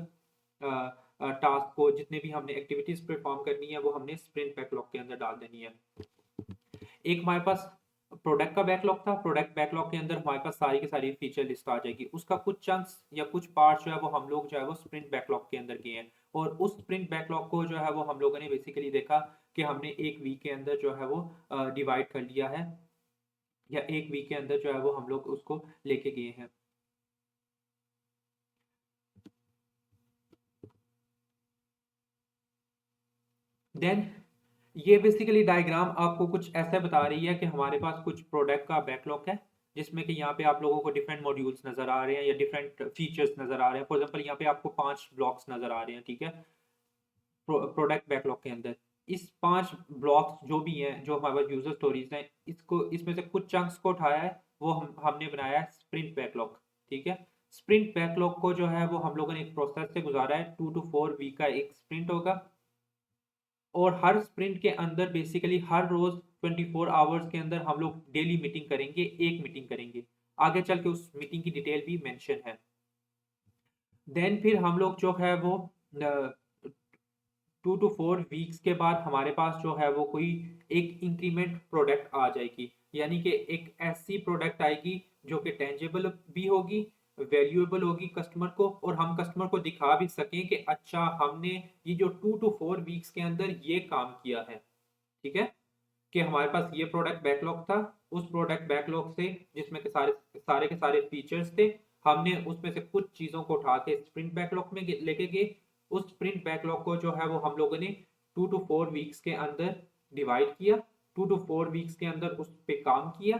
टास्क को, जितने भी हमने एक्टिविटीज परफॉर्म करनी है वो हमने स्प्रिंट बैकलॉग के अंदर डाल देनी है। एक हमारे पास प्रोडक्ट का बैकलॉग था, प्रोडक्ट बैकलॉग के अंदर हमारे पास सारी की सारी फीचर लिस्ट आ जाएगी, उसका कुछ चंक्स या कुछ पार्ट जो है वो हम लोग जो है वो स्प्रिंट बैकलॉग के अंदर किए हैं, और उस स्प्रिंट बैकलॉग को जो है वो हम लोगों ने बेसिकली देखा कि हमने एक वीक के अंदर जो है वो डिवाइड कर लिया है, या एक वीक के अंदर जो है वो हम लोग उसको लेके गए हैं। देन ये बेसिकली डायग्राम आपको कुछ ऐसा बता रही है कि हमारे पास कुछ प्रोडक्ट का बैकलॉग है, जिसमें कि यहाँ पे आप लोगों को डिफरेंट मॉड्यूल्स नजर आ रहे हैं या डिफरेंट फीचर्स नजर आ रहे हैं। फॉर एग्जांपल यहाँ पे आपको 5 ब्लॉक्स नजर आ रहे हैं, ठीक है, प्रोडक्ट बैकलॉग के अंदर। इस 5 ब्लॉक्स जो भी हैं, जो हमारे पास यूजर स्टोरीज हैं, इसको इसमें से कुछ चंक्स को उठाया है, वो हमने बनाया है स्प्रिंट बैकलॉग, ठीक है। स्प्रिंट बैकलॉग को जो है वो हम लोगों ने एक प्रोसेस से गुजारा है, 2 to 4 वीक का एक स्प्रिंट होगा, और हर स्प्रिंट के अंदर बेसिकली हर रोज 24 आवर्स के अंदर हम लोग डेली मीटिंग करेंगे, एक मीटिंग करेंगे। आगे चल के उस मीटिंग की डिटेल भी मेंशन है। देन फिर हम लोग जो है वो 2 to 4 वीक्स के बाद हमारे पास जो है वो कोई एक इंक्रीमेंट प्रोडक्ट आ जाएगी, यानी कि एक ऐसी प्रोडक्ट आएगी जो कि टेंजेबल भी होगी, वैल्यूएबल होगी कस्टमर को, और हम कस्टमर को दिखा भी सकें कि अच्छा हमने ये जो 2 to 4 वीक्स के अंदर ये काम किया है, ठीक है, कि हमारे पास ये प्रोडक्ट बैकलॉग था। उस प्रोडक्ट बैकलॉग से, जिसमें के सारे सारे के सारे फीचर्स थे, हमने उसमें से कुछ चीजों को उठा के स्प्रिंट बैकलॉग में लेके गए। उस स्प्रिंट बैकलॉग को जो है वो हम लोगों ने 2 to 4 वीक्स के अंदर डिवाइड किया, 2 to 4 वीक्स के अंदर उस पे काम किया।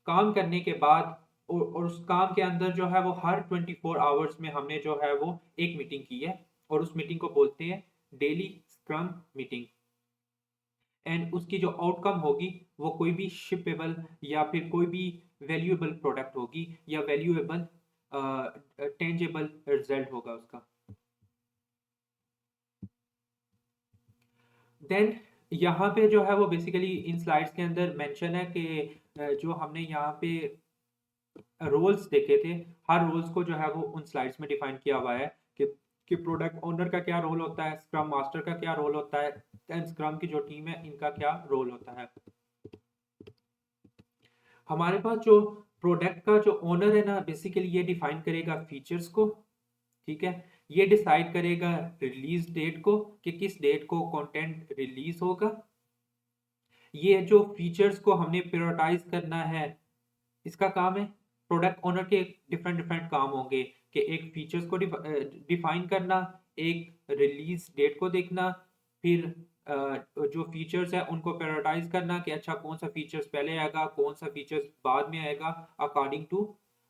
काम करने के बाद और उस काम के अंदर जो है वो हर 24 आवर्स में हमने जो है वो एक मीटिंग की है, और उस मीटिंग को बोलते हैं डेली स्क्रम मीटिंग। एंड उसकी जो आउटकम होगी वो कोई भी शिपेबल या फिर कोई भी वैल्यूएबल प्रोडक्ट होगी, या वैल्यूएबल टेंजेबल रिजल्ट होगा उसका। देन यहाँ पे जो है वो बेसिकली इन स्लाइड्स के अंदर मेंशन है कि जो हमने यहाँ पे रोल्स देखे थे, हर रोल्स को जो है वो उन स्लाइड्स में डिफाइन किया हुआ है कि प्रोडक्ट ओनर का क्या रोल होता है, स्क्रम मास्टर का क्या रोल होता है, एंड स्क्रम की जो टीम है इनका क्या रोल होता है। हमारे पास जो प्रोडक्ट का जो ओनर है ना, बेसिकली ये डिफाइन करेगा फीचर्स को, ठीक है, ये डिसाइड करेगा रिलीज डेट को कि किस डेट को कंटेंट रिलीज होगा। ये जो फीचर्स को हमने प्रायोरिटाइज करना है, इसका काम है। प्रोडक्ट ओनर के डिफरेंट डिफरेंट काम होंगे कि एक फीचर्स को डिफाइन करना, एक रिलीज डेट को देखना, फिर जो फीचर्स है उनको प्रायोरिटाइज करना कि अच्छा कौन सा फीचर्स पहले आएगा, कौन सा फीचर्स बाद में आएगा, according to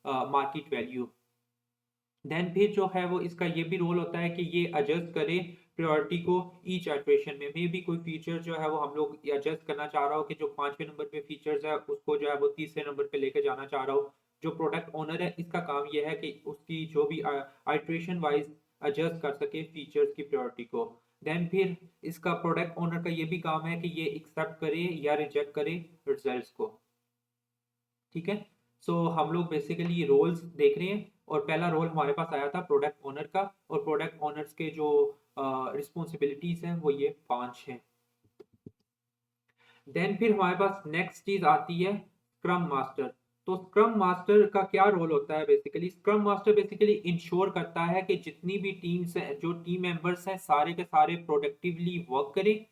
market value. Then फिर जो है वो इसका ये भी रोल होता है कि ये एडजस्ट करे प्रायोरिटी को ईच इटरेशन में। मे भी कोई फीचर जो है वो हम लोग एडजस्ट करना चाह रहा हो कि जो 5वें नंबर पे फीचर्स है उसको जो है वो 30वें नंबर पे लेके जाना चाह रहा हो। जो प्रोडक्ट ओनर है इसका काम ये है कि उसकी जो भी आइट्रेशन वाइज एडजस्ट कर सके फीचर्स की प्रायोरिटी को। देन फिर इसका प्रोडक्ट ओनर का ये भी काम है कि ये एक्सेप्ट करे या रिजेक्ट करे रिजल्ट्स को, ठीक है। सो हम लोग बेसिकली रोल्स देख रहे हैं, और पहला रोल हमारे पास आया था प्रोडक्ट ओनर का, और प्रोडक्ट ओनर्स के जो रिस्पॉन्सिबिलिटीज हैं वो ये 5 हैं। देन फिर हमारे पास नेक्स्ट चीज आती है स्क्रम मास्टर। तो स्क्रम मास्टर का क्या रोल होता है? Basically scrum master basically ensure करता है कि जितनी भी टीम्स हैं, जो टीम मेंबर्स हैं, सारे के सारे प्रोडक्टिवली वर्क करें,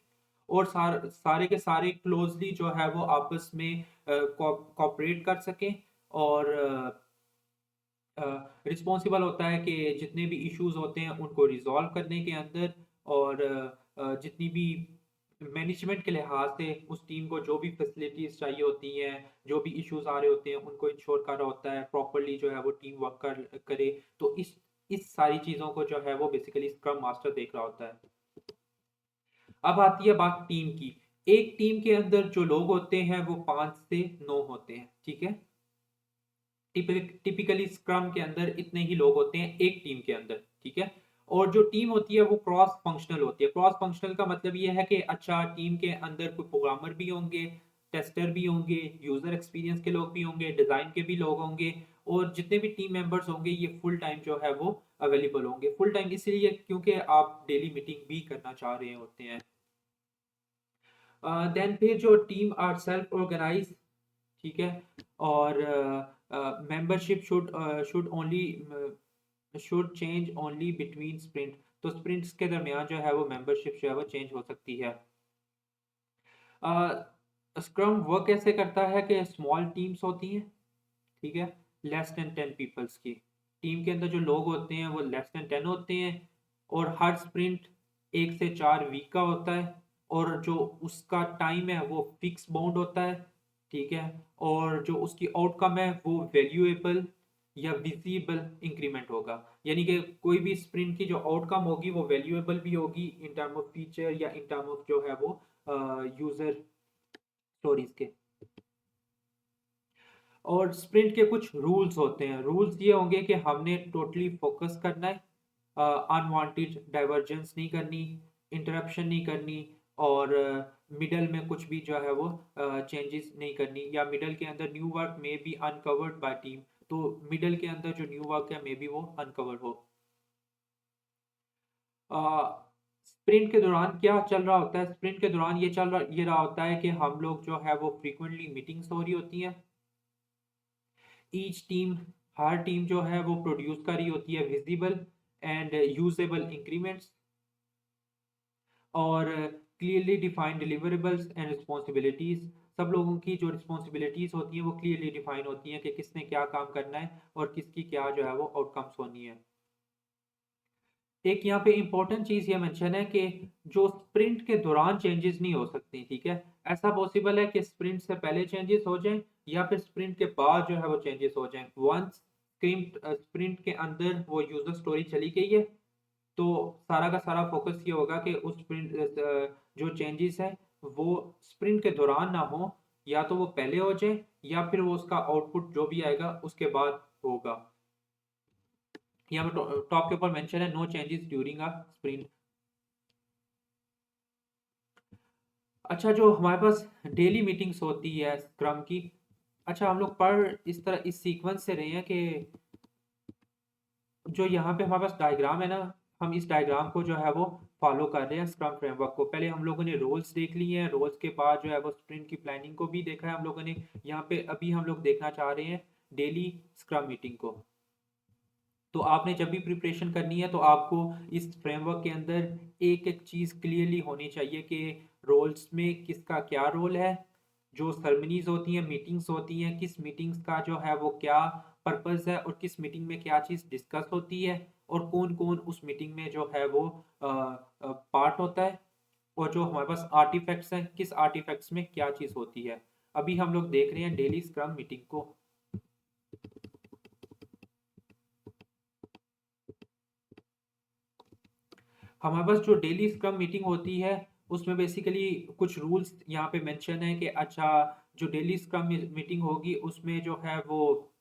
और सारे के सारे क्लोजली जो है वो आपस में कोऑपरेट कर सकें, और रिस्पॉन्सिबल होता है कि जितने भी इश्यूज होते हैं उनको रिजॉल्व करने के अंदर, और जितनी भी मैनेजमेंट के लिहाज से उस टीम को जो भी फैसिलिटीज चाहिए होती हैं, जो भी इश्यूज आ रहे होते हैं उनको इंश्योर कर रहा होता है प्रॉपरली जो है वो टीम वर्क करे। तो इस सारी चीज़ों को जो है वो बेसिकली स्क्रम मास्टर देख रहा होता है। अब आती है बात टीम की। एक टीम के अंदर जो लोग होते हैं वो 5 से 9 होते हैं, ठीक है। टिपिकली स्क्रम के अंदर इतने ही लोग होते हैं एक टीम के अंदर, ठीक है। और जो टीम होती है वो क्रॉस फंक्शनल होती है। क्रॉस फंक्शनल का मतलब ये है कि अच्छा टीम के अंदर कोई प्रोग्रामर भी होंगे, टेस्टर भी होंगे, यूजर एक्सपीरियंस के लोग भी होंगे, डिजाइन के भी लोग होंगे, और जितने भी टीम मेंबर्स होंगे ये फुल टाइम जो है वो अवेलेबल होंगे। फुल टाइम इसलिए क्योंकि आप डेली मीटिंग भी करना चाह रहे होते हैं। देन फिर जो टीम आर सेल्फ ऑर्गेनाइज ठीक है। और membership should change only between sprint. तो स्प्रिंट्स के दरमियान जो है वो मेंबरशिप जो है वो चेंज हो सकती है। स्क्रम वर्क कैसे करता है कि स्मॉल टीम्स होती हैं, ठीक है, लेस देन 10 पीपल्स की। टीम के अंदर जो लोग होते हैं वो लेस देन 10 होते हैं, और हर स्प्रिंट 1 से 4 वीक का होता है, और जो उसका टाइम है वो फिक्स बाउंड होता है, ठीक है। और जो उसकी आउटकम है वो वैल्यूएबल या विजिबल इंक्रीमेंट होगा, यानी कि कोई भी स्प्रिंट की जो आउटकम होगी वो वैल्यूएबल भी होगी इन टर्म ऑफ फीचर या इन टर्म ऑफ जो है वो यूजर स्टोरीज के। और स्प्रिंट के कुछ रूल्स होते हैं। रूल्स ये होंगे कि हमने टोटली फोकस करना है, अनवांटेड डाइवर्जेंस नहीं करनी, इंटरप्शन नहीं करनी, और मिडल में कुछ भी जो है वो चेंजेस नहीं करनी, या मिडल के अंदर न्यू वर्क में बी अनकवर्ड बाय टीम, तो मिडल के अंदर जो न्यू वर्क है मे बी वो अनकवर्ड हो। स्प्रिंट के दौरान क्या चल रहा होता है? स्प्रिंट के दौरान ये रहा होता है कि हम लोग जो है वो फ्रीक्वेंटली मीटिंग्स हो रही होती हैं। ईच टीम, हर टीम जो है वो प्रोड्यूस कर रही होती है विजिबल एंड यूजेबल इंक्रीमेंट्स, और clearly defined deliverables and responsibilities. सब लोगों की जो रिस्पॉन्सिबिलिटीज होती हैं वो क्लियरली डिफाइन होती हैं कि किसने क्या काम करना है और किसकी क्या जो है वो आउटकम्स होनी है। एक यहाँ पे इंपॉर्टेंट चीज ये मेंशन है कि जो स्प्रिंट के दौरान चेंजेस नहीं हो सकती, ठीक है। ऐसा पॉसिबल है कि स्प्रिंट से पहले चेंजेस हो जाएं या फिर स्प्रिंट के बाद जो है वो चेंजेस हो जाएं। वंस स्प्रिंट के अंदर वो यूजर स्टोरी चली गई है, तो सारा का सारा फोकस ये होगा कि उस स्प्रिंट जो चेंजेस है वो स्प्रिंट के दौरान ना हो, या तो वो पहले हो जाए या फिर वो उसका आउटपुट जो भी आएगा उसके बाद होगा। यहाँ पे टॉप के ऊपर मेंशन है no changes during a sprint. अच्छा, जो हमारे पास डेली मीटिंग्स होती है स्क्रम की, अच्छा हम लोग पढ़ इस तरह इस सीक्वेंस से रहे हैं कि जो यहाँ पे हमारे पास डायग्राम है ना, हम इस डायग्राम को जो है वो फॉलो कर रहे हैं स्क्रम फ्रेमवर्क को। पहले हम लोगों ने रोल्स देख लिए हैं, रोल्स के बाद जो है वो स्प्रिंट की प्लानिंग को भी देखा है हम लोगों ने। यहाँ पे अभी हम लोग देखना चाह रहे हैं डेली स्क्रम मीटिंग को। तो आपने जब भी प्रिपरेशन करनी है तो आपको इस फ्रेमवर्क के अंदर एक एक चीज़ क्लियरली होनी चाहिए कि रोल्स में किसका क्या रोल है, जो सरमनीज होती हैं, मीटिंग्स होती हैं, किस मीटिंग्स का जो है वो क्या पर्पस है, और किस मीटिंग में क्या चीज़ डिस्कस होती है, और कौन कौन उस मीटिंग में जो है वो पार्ट होता है, और जो हमारे पास आर्टिफैक्ट्स हैं किस आर्टिफैक्ट्स में क्या चीज़ होती है। अभी हम लोग देख रहे हैं डेली स्क्रम मीटिंग को। हमारे पास जो डेली स्क्रम मीटिंग होती है उसमें बेसिकली कुछ रूल्स यहाँ पे मेंशन है कि अच्छा, जो डेली स्क्रम मीटिंग होगी उसमें जो है वो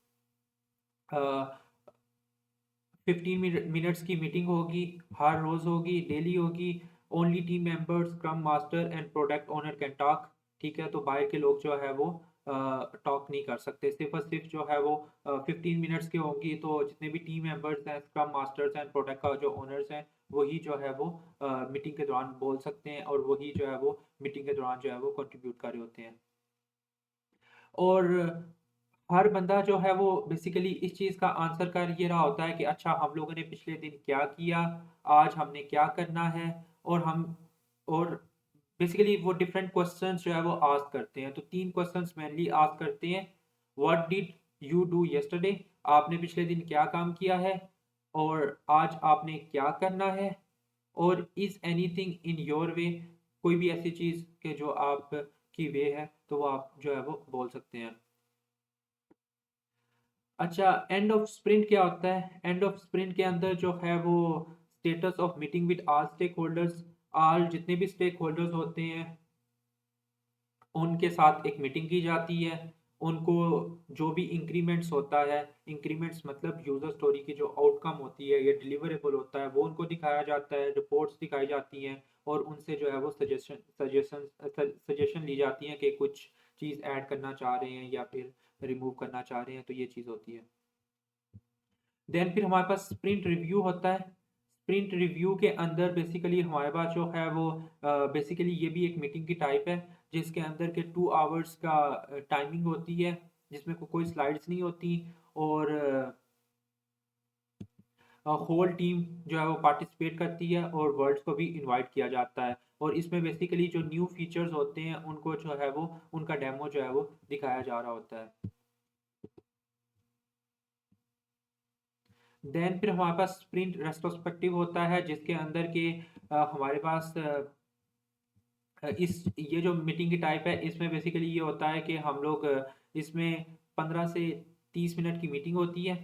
15 मिनट्स की मीटिंग होगी, हर रोज होगी, डेली होगी। Only team members, scrum master and product owner can talk, ठीक है। तो बाहर के लोग जो है वो टॉक नहीं कर सकते, सिर्फ और सिर्फ जो है वो 15 मिनट्स की होगी। तो जितने भी टीम मेंबर्स हैं, स्क्रम मास्टर्स एंड प्रोडक्ट का जो ओनर्स हैं, वही जो है वो मीटिंग के दौरान बोल सकते हैं, और वही जो है वो मीटिंग के दौरान जो है वो कंट्रीब्यूट कर रहे होते हैं। और हर बंदा जो है वो बेसिकली इस चीज़ का आंसर कर ये रहा होता है कि अच्छा, हम लोगों ने पिछले दिन क्या किया, आज हमने क्या करना है। और हम और बेसिकली वो डिफरेंट क्वेश्चंस जो है वो आस्क करते हैं। तो 3 क्वेश्चंस मेनली आस्क करते हैं। What did you do yesterday, आपने पिछले दिन क्या काम किया है, और आज आपने क्या करना है, और is anything in your way, कोई भी ऐसी चीज़ के जो आप की वे है तो वो आप जो है वो बोल सकते हैं। अच्छा, एंड ऑफ स्प्रिंट क्या होता है? एंड ऑफ स्प्रिंट के अंदर जो है वो status of meeting with all stakeholders, all जितने भी स्टेक होल्डर्स होते हैं उनके साथ एक मीटिंग की जाती है। उनको जो भी इंक्रीमेंट्स होता है, इंक्रीमेंट्स मतलब यूजर स्टोरी की जो आउटकम होती है या डिलीवरेबल होता है, वो उनको दिखाया जाता है, रिपोर्ट्स दिखाई जाती हैं, और उनसे जो है वो सजेशन ली जाती है कि कुछ चीज़ ऐड करना चाह रहे हैं या फिर रिमूव करना चाह रहे हैं, तो ये चीज़ होती है। देन फिर हमारे पास स्प्रिंट रिव्यू होता है। स्प्रिंट रिव्यू के अंदर बेसिकली हमारे पास जो है वो बेसिकली ये भी एक मीटिंग की टाइप है। जिसके अंदर के 2 आवर्स का टाइमिंग होती है, जिसमें कोई स्लाइड्स नहीं होती, और होल टीम जो है वो पार्टिसिपेट करती है और वर्ल्ड्स को भी इनवाइट किया जाता है, और इसमें बेसिकली जो न्यू फीचर्स होते हैं उनको जो है वो उनका डेमो जो है वो दिखाया जा रहा होता है। देन फिर हमारे पास स्प्रिंट रेट्रोस्पेक्टिव होता है, जिसके अंदर के हमारे पास इस ये जो मीटिंग की टाइप है, इसमें बेसिकली ये होता है कि हम लोग इसमें 15 से 30 मिनट की मीटिंग होती है।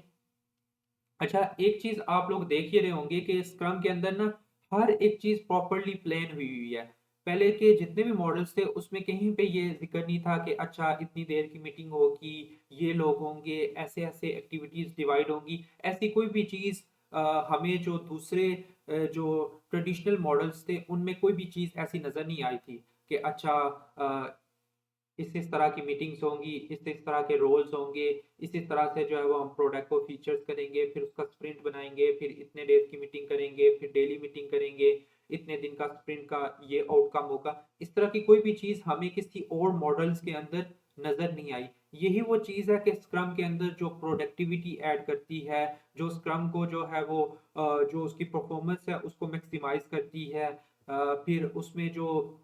अच्छा, एक चीज आप लोग देख ही रहे होंगे कि स्क्रम के अंदर ना हर एक चीज प्रॉपरली प्लान हुई हुई है। पहले के जितने भी मॉडल्स थे उसमें कहीं पे ये जिक्र नहीं था कि अच्छा इतनी देर की मीटिंग होगी, ये लोग होंगे, ऐसे ऐसे एक्टिविटीज डिवाइड होंगी। ऐसी कोई भी चीज हमें जो दूसरे जो ट्रेडिशनल मॉडल्स थे उनमें कोई भी चीज ऐसी नजर नहीं आई थी कि अच्छा इस तरह की मीटिंग्स होंगी, इस तरह के रोल्स होंगे, इस तरह से जो है वो हम प्रोडक्ट को फीचर्स करेंगे, फिर उसका स्प्रिंट बनाएंगे, फिर इतने डेज की मीटिंग करेंगे, फिर डेली मीटिंग करेंगे, इतने दिन का स्प्रिंट का ये आउटकम होगा। इस तरह की कोई भी चीज हमें किसी और मॉडल्स के अंदर नजर नहीं आई। यही वो चीज है कि स्क्रम के अंदर जो प्रोडक्टिविटी ऐड करती है, जो स्क्रम को जो है वो जो उसकी परफॉर्मेंस है उसको मैक्सिमाइज करती है। फिर उसमें जो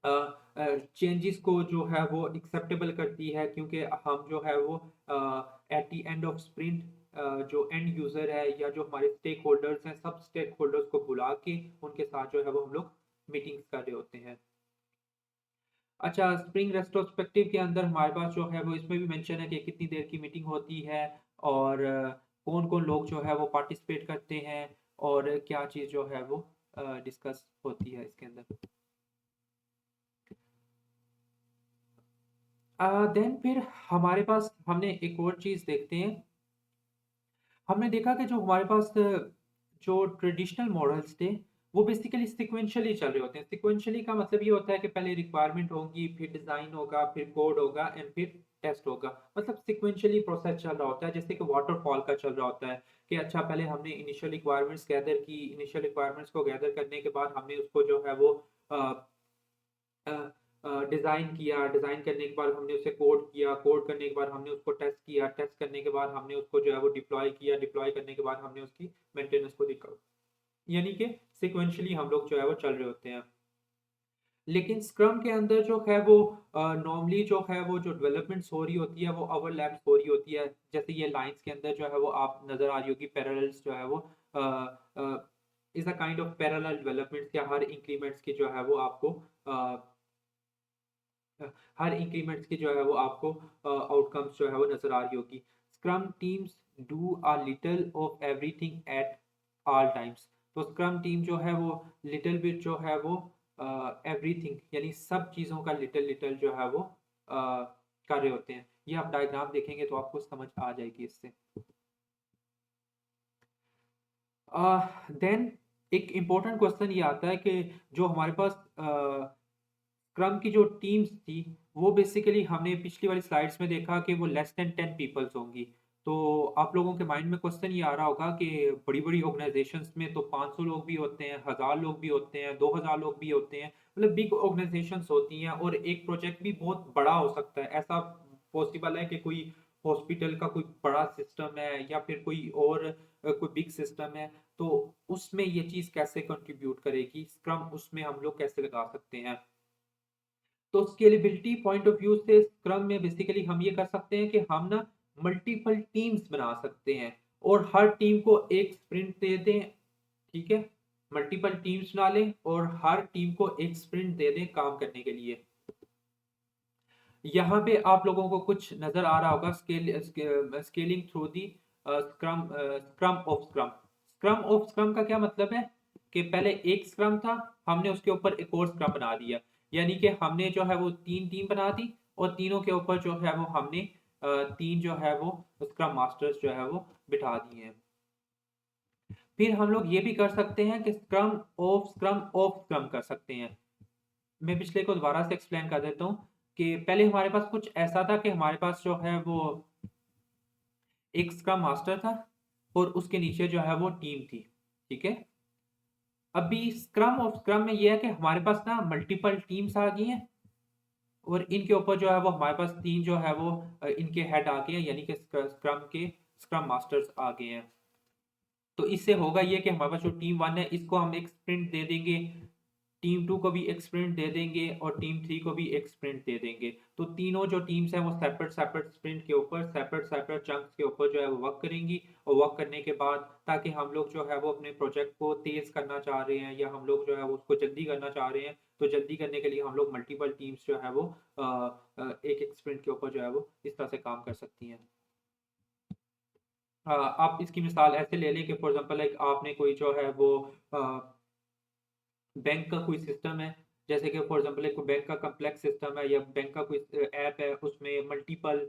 चेंजेस को जो है वो एक्सेप्टेबल करती है, क्योंकि हम जो है वो at the end of sprint जो एंड यूजर है या जो हमारे स्टेक होल्डर्स हैं, सब स्टेक होल्डर्स को बुला के उनके साथ जो है वो हम लोग मीटिंग्स कर रहे होते हैं। अच्छा, स्प्रिंग रेट्रोस्पेक्टिव के अंदर हमारे पास जो है वो इसमें भी मेंशन है कि कितनी देर की मीटिंग होती है, और कौन कौन लोग जो है वो पार्टिसिपेट करते हैं, और क्या चीज़ जो है वो डिस्कस होती है इसके अंदर। देन फिर हमारे पास हमने एक और चीज़ देखते हैं। हमने देखा कि जो हमारे पास जो ट्रेडिशनल मॉडल्स थे वो बेसिकली सिक्वेंशियली चल रहे होते हैं। सिक्वेंशियली का मतलब ये होता है कि पहले रिक्वायरमेंट होगी, फिर डिज़ाइन होगा, फिर कोड होगा, एंड फिर टेस्ट होगा। मतलब सिक्वेंशियली प्रोसेस चल रहा होता है, जैसे कि वाटरफॉल का चल रहा होता है कि अच्छा पहले हमने इनिशियल रिक्वायरमेंट्स गैदर की, इनिशियल रिक्वायरमेंट्स को गैदर करने के बाद हमने उसको जो है वो डिज़ाइन किया, डिज़ाइन करने के बाद हमने उसे कोड किया, कोड करने के बाद हमने उसको टेस्ट किया, टेस्ट करने के बाद हमने उसको जो है वो डिप्लॉय किया, डिप्लॉय करने के बाद हमने उसकी मेंटेनेंस को देखा। यानी कि सीक्वेंशियली हम लोग जो है वो चल रहे होते हैं। लेकिन स्क्रम के अंदर जो है वो नॉर्मली जो है वो जो डेवलपमेंट्स हो रही होती है वो ओवरलैप्स हो रही होती है। जैसे ये लाइंस के अंदर जो है वो आप नज़र आ रही होगी पैरेलल्स जो है वो is a kind of parallel developments, या हर इंक्रीमेंट्स की जो है वो आपको हर इंक्रीमेंट्स की जो है वो आपको आउटकम्स जो है वो नज़र आ रही होगी। Scrum teams do a little of everything at all times. तो स्क्रम टीम जो है वो लिटिल बिट जो है वो एवरीथिंग यानी सब चीज़ों का लिटिल लिटिल जो है वो कर रहे होते हैं। ये आप डायग्राम देखेंगे तो आपको समझ आ जाएगी इससे। देन एक इम्पोर्टेंट क्वेश्चन ये आता है कि जो हमारे पास स्क्रम की जो टीम्स थी वो बेसिकली हमने पिछली वाली स्लाइड्स में देखा कि वो लेस देन 10 पीपल्स होंगी। तो आप लोगों के माइंड में क्वेश्चन ये आ रहा होगा कि बड़ी-बड़ी ऑर्गेनाइजेशंस में तो 500 लोग भी होते हैं, 1000 लोग भी होते हैं, 2000 लोग भी होते हैं। मतलब बिग ऑर्गेनाइजेशंस होती हैं और एक प्रोजेक्ट भी बहुत बड़ा हो सकता है। ऐसा पॉसिबल है कि कोई हॉस्पिटल का कोई बड़ा सिस्टम है या फिर कोई और कोई बिग सिस्टम है, तो उसमें ये चीज़ कैसे कंट्रीब्यूट करेगी? स्क्रम उसमें हम लोग कैसे लगा सकते हैं? तो स्केलेबिलिटी पॉइंट ऑफ व्यू से स्क्रम में बेसिकली हम ये कर सकते हैं कि हम ना मल्टीपल टीम्स बना सकते हैं और हर टीम को एक स्प्रिंट दे दें। ठीक है, मल्टीपल टीम्स बना लें और हर टीम को एक स्प्रिंट दे दें काम करने के लिए। यहाँ पे आप लोगों को कुछ नजर आ रहा होगा scaling through the scrum of scrum. Scrum of scrum का क्या मतलब है कि पहले एक स्क्रम था, हमने उसके ऊपर एक और स्क्रम बना दिया। यानी कि हमने जो है वो 3 टीम बना दी और तीनों के ऊपर जो है वो हमने 3 जो है वो स्क्रम मास्टर्स जो है वो बिठा दिए हैं। फिर हम लोग ये भी कर सकते हैं कि स्क्रम ऑफ स्क्रम कर सकते हैं। मैं पिछले को दोबारा से एक्सप्लेन कर देता हूँ कि पहले हमारे पास कुछ ऐसा था कि हमारे पास जो है वो एक स्क्रम मास्टर था और उसके नीचे जो है वो टीम थी। ठीक है, अभी स्क्रम ऑफ स्क्रम में ये है कि हमारे पास ना मल्टीपल टीम्स आ गई हैं और इनके ऊपर जो है वो हमारे पास 3 जो है वो इनके हेड आ गए हैं, यानी कि स्क्रम मास्टर्स आ गए हैं। तो इससे होगा ये कि हमारे पास जो टीम 1 है इसको हम एक स्प्रिंट दे देंगे, टीम 2 को भी एक स्प्रिंट दे देंगे और टीम 3 को भी एक स्प्रिंट दे देंगे। तो तीनों जो टीम्स हैं वो सेपरेट सेपरेट स्प्रिंट के ऊपर, सेपरेट सेपरेट चंक्स के ऊपर जो है वो वर्क करेंगी। और वर्क करने के बाद, ताकि हम लोग जो है वो अपने प्रोजेक्ट को तेज करना चाह रहे हैं या हम लोग जो है वो उसको जल्दी करना चाह रहे हैं, तो जल्दी करने के लिए हम लोग मल्टीपल टीम्स जो है वो एक एक स्प्रिंट के ऊपर जो है वो इस तरह से काम कर सकती हैं। आप इसकी मिसाल ऐसे ले लें कि फॉर एग्जांपल लाइक आपने कोई जो है वो बैंक का कोई सिस्टम है, जैसे कि फॉर एग्जांपल एक बैंक का कॉम्प्लेक्स सिस्टम है या बैंक का कोई ऐप है, उसमें मल्टीपल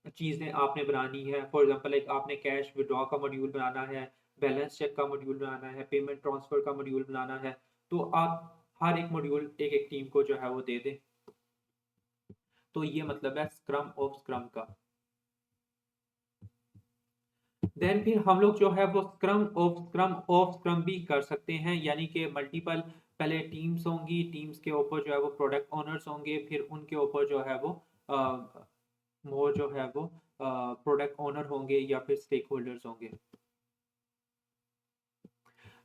चीज़ें आपने बनानी है। फॉर एग्जांपल लाइक आपने कैश विड्रॉ का मॉड्यूल बनाना है, बैलेंस चेक का मॉड्यूल बनाना है, पेमेंट ट्रांसफर का मॉड्यूल बनाना है, तो आप हर एक मॉड्यूल एक एक टीम को जो है वो दे दें। तो ये मतलब है स्क्रम ऑफ स्क्रम का। देन फिर हम लोग जो है वो स्क्रम भी कर सकते हैं, यानी कि मल्टीपल पहले टीम्स होंगी, टीम्स के ऊपर जो है वो प्रोडक्ट ओनर्स होंगे, फिर उनके ऊपर जो है वो मोर जो है वो प्रोडक्ट ओनर होंगे या फिर स्टेक होल्डर्स होंगे।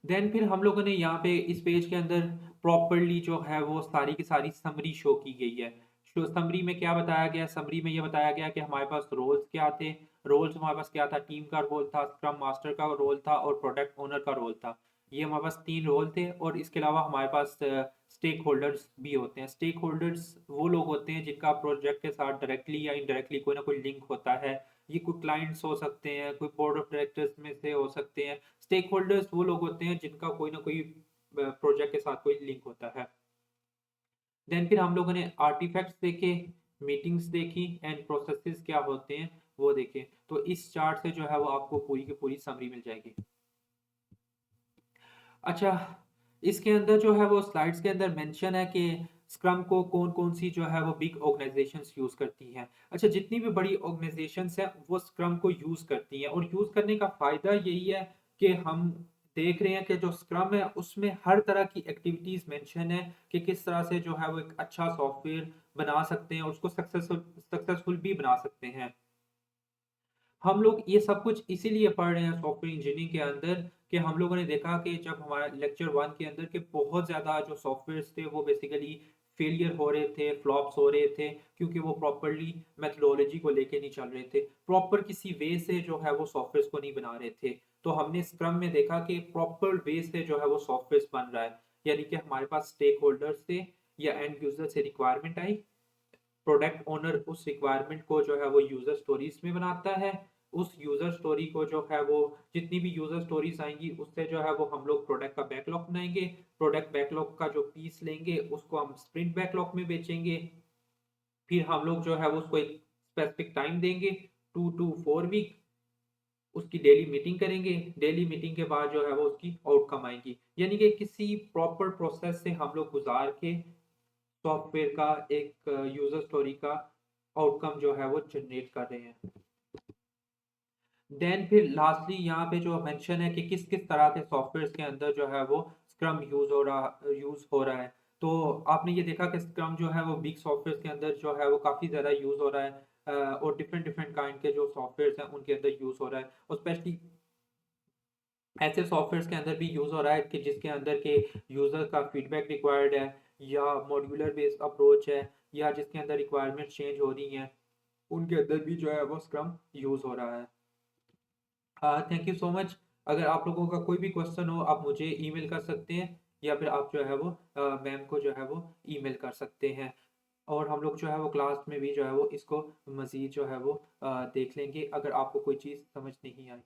देन फिर हम लोगों ने यहाँ पे इस पेज के अंदर प्रॉपरली जो है वो सारी की सारी समरी शो की गई है। समरी में क्या बताया गया? समरी में ये बताया गया कि हमारे पास रोल्स क्या थे। रोल्स हमारे पास क्या था? टीम का रोल था, स्क्रम मास्टर का रोल था और प्रोडक्ट ओनर का रोल था। ये हमारे पास 3 रोल थे और इसके अलावा हमारे पास स्टेक होल्डर्स भी होते हैं। स्टेक होल्डर्स वो लोग होते हैं जिनका प्रोजेक्ट के साथ डायरेक्टली या इनडायरेक्टली कोई ना कोई लिंक होता है। ये कोई क्लाइंट्स हो सकते हैं, कोई बोर्ड ऑफ डायरेक्टर्स में से हो सकते हैं। स्टेक होल्डर्स वो लोग होते हैं जिनका कोई ना कोई प्रोजेक्ट के साथ कोई लिंक होता है। देन फिर हम लोगों ने आर्टिफैक्ट्स देखे, मीटिंग्स देखी एंड प्रोसेसेस क्या होते हैं वो देखे। तो इस चार्ट से जो है वो आपको पूरी की पूरी समरी मिल जाएगी। अच्छा, इसके अंदर जो है वो स्लाइड्स के अंदर मेंशन है कि स्क्रम को कौन-कौन सी जो है वो बिग ऑर्गेनाइजेशंस यूज़ करती हैं। अच्छा, जितनी भी बड़ी ऑर्गेनाइजेशंस हैं वो स्क्रम को यूज़ करती हैं और यूज़ करने का फ़ायदा यही है कि हम देख रहे हैं कि जो स्क्रम है उसमें हर तरह की एक्टिविटीज़ मेंशन है कि किस तरह से जो है वो एक अच्छा सॉफ्टवेयर बना सकते हैं और उसको सक्सेसफुल भी बना सकते हैं। हम लोग ये सब कुछ इसीलिए पढ़ रहे हैं सॉफ्टवेयर इंजीनियरिंग के अंदर कि हम लोगों ने देखा कि जब हमारा लेक्चर 1 के अंदर के बहुत ज़्यादा जो सॉफ्टवेयर्स थे वो बेसिकली फेलियर हो रहे थे, फ्लॉप्स हो रहे थे, क्योंकि वो प्रॉपर्ली मेथोडोलॉजी को लेके नहीं चल रहे थे। प्रॉपर किसी वे से जो है वो सॉफ्टवेयर्स को नहीं बना रहे थे। तो हमने स्क्रम में देखा कि प्रॉपर वे से जो है वो सॉफ्टवेयर्स बन रहा है। यानी कि हमारे पास स्टेक होल्डर्स थे या एंड यूज़र से रिक्वायरमेंट आई, प्रोडक्ट ओनर उस रिक्वायरमेंट को जो है वो यूजर स्टोरीज में बनाता है। उस यूजर स्टोरी को जो है वो जितनी भी यूजर स्टोरीज आएंगी उससे जो है वो हम लोग प्रोडक्ट का बैकलॉग बनाएंगे। प्रोडक्ट बैकलॉग का जो पीस लेंगे उसको हम स्प्रिंट बैकलॉग में बेचेंगे। फिर हम लोग जो है वो उसको एक स्पेसिफिक टाइम देंगे, 2 to 4 वीक। उसकी डेली मीटिंग करेंगे। डेली मीटिंग के बाद जो है वो उसकी आउटकम आएगी, यानी कि किसी प्रॉपर प्रोसेस से हम लोग गुजार के सॉफ्टवेयर का एक यूजर स्टोरी का आउटकम जो है वो जनरेट कर रहे हैं। देन फिर लास्टली यहाँ पे जो मेंशन है कि किस किस तरह के सॉफ्टवेयर के अंदर जो है वो स्क्रम यूज हो रहा है। तो आपने ये देखा कि स्क्रम जो है वो बिग सॉफ्टवेयर के अंदर जो है वो काफ़ी ज़्यादा यूज हो रहा है, और डिफरेंट डिफरेंट काइंड के जो सॉफ्टवेयर हैं उनके अंदर यूज हो रहा है, और स्पेशली ऐसे सॉफ्टवेयर के अंदर भी यूज़ हो रहा है कि जिसके अंदर के यूज़र का फीडबैक रिक्वायर्ड है, या मॉड्यूलर बेस्ड अप्रोच है, या जिसके अंदर रिक्वायरमेंट चेंज हो रही हैं, उनके अंदर भी जो है वो स्क्रम यूज़ हो रहा है। Thank you so much. अगर आप लोगों का कोई भी क्वेश्चन हो आप मुझे ईमेल कर सकते हैं, या फिर आप जो है वो मैम को जो है वो ईमेल कर सकते हैं। और हम लोग जो है वो क्लास में भी जो है वो इसको मज़ीद जो है वो देख लेंगे अगर आपको कोई चीज़ समझ नहीं आई।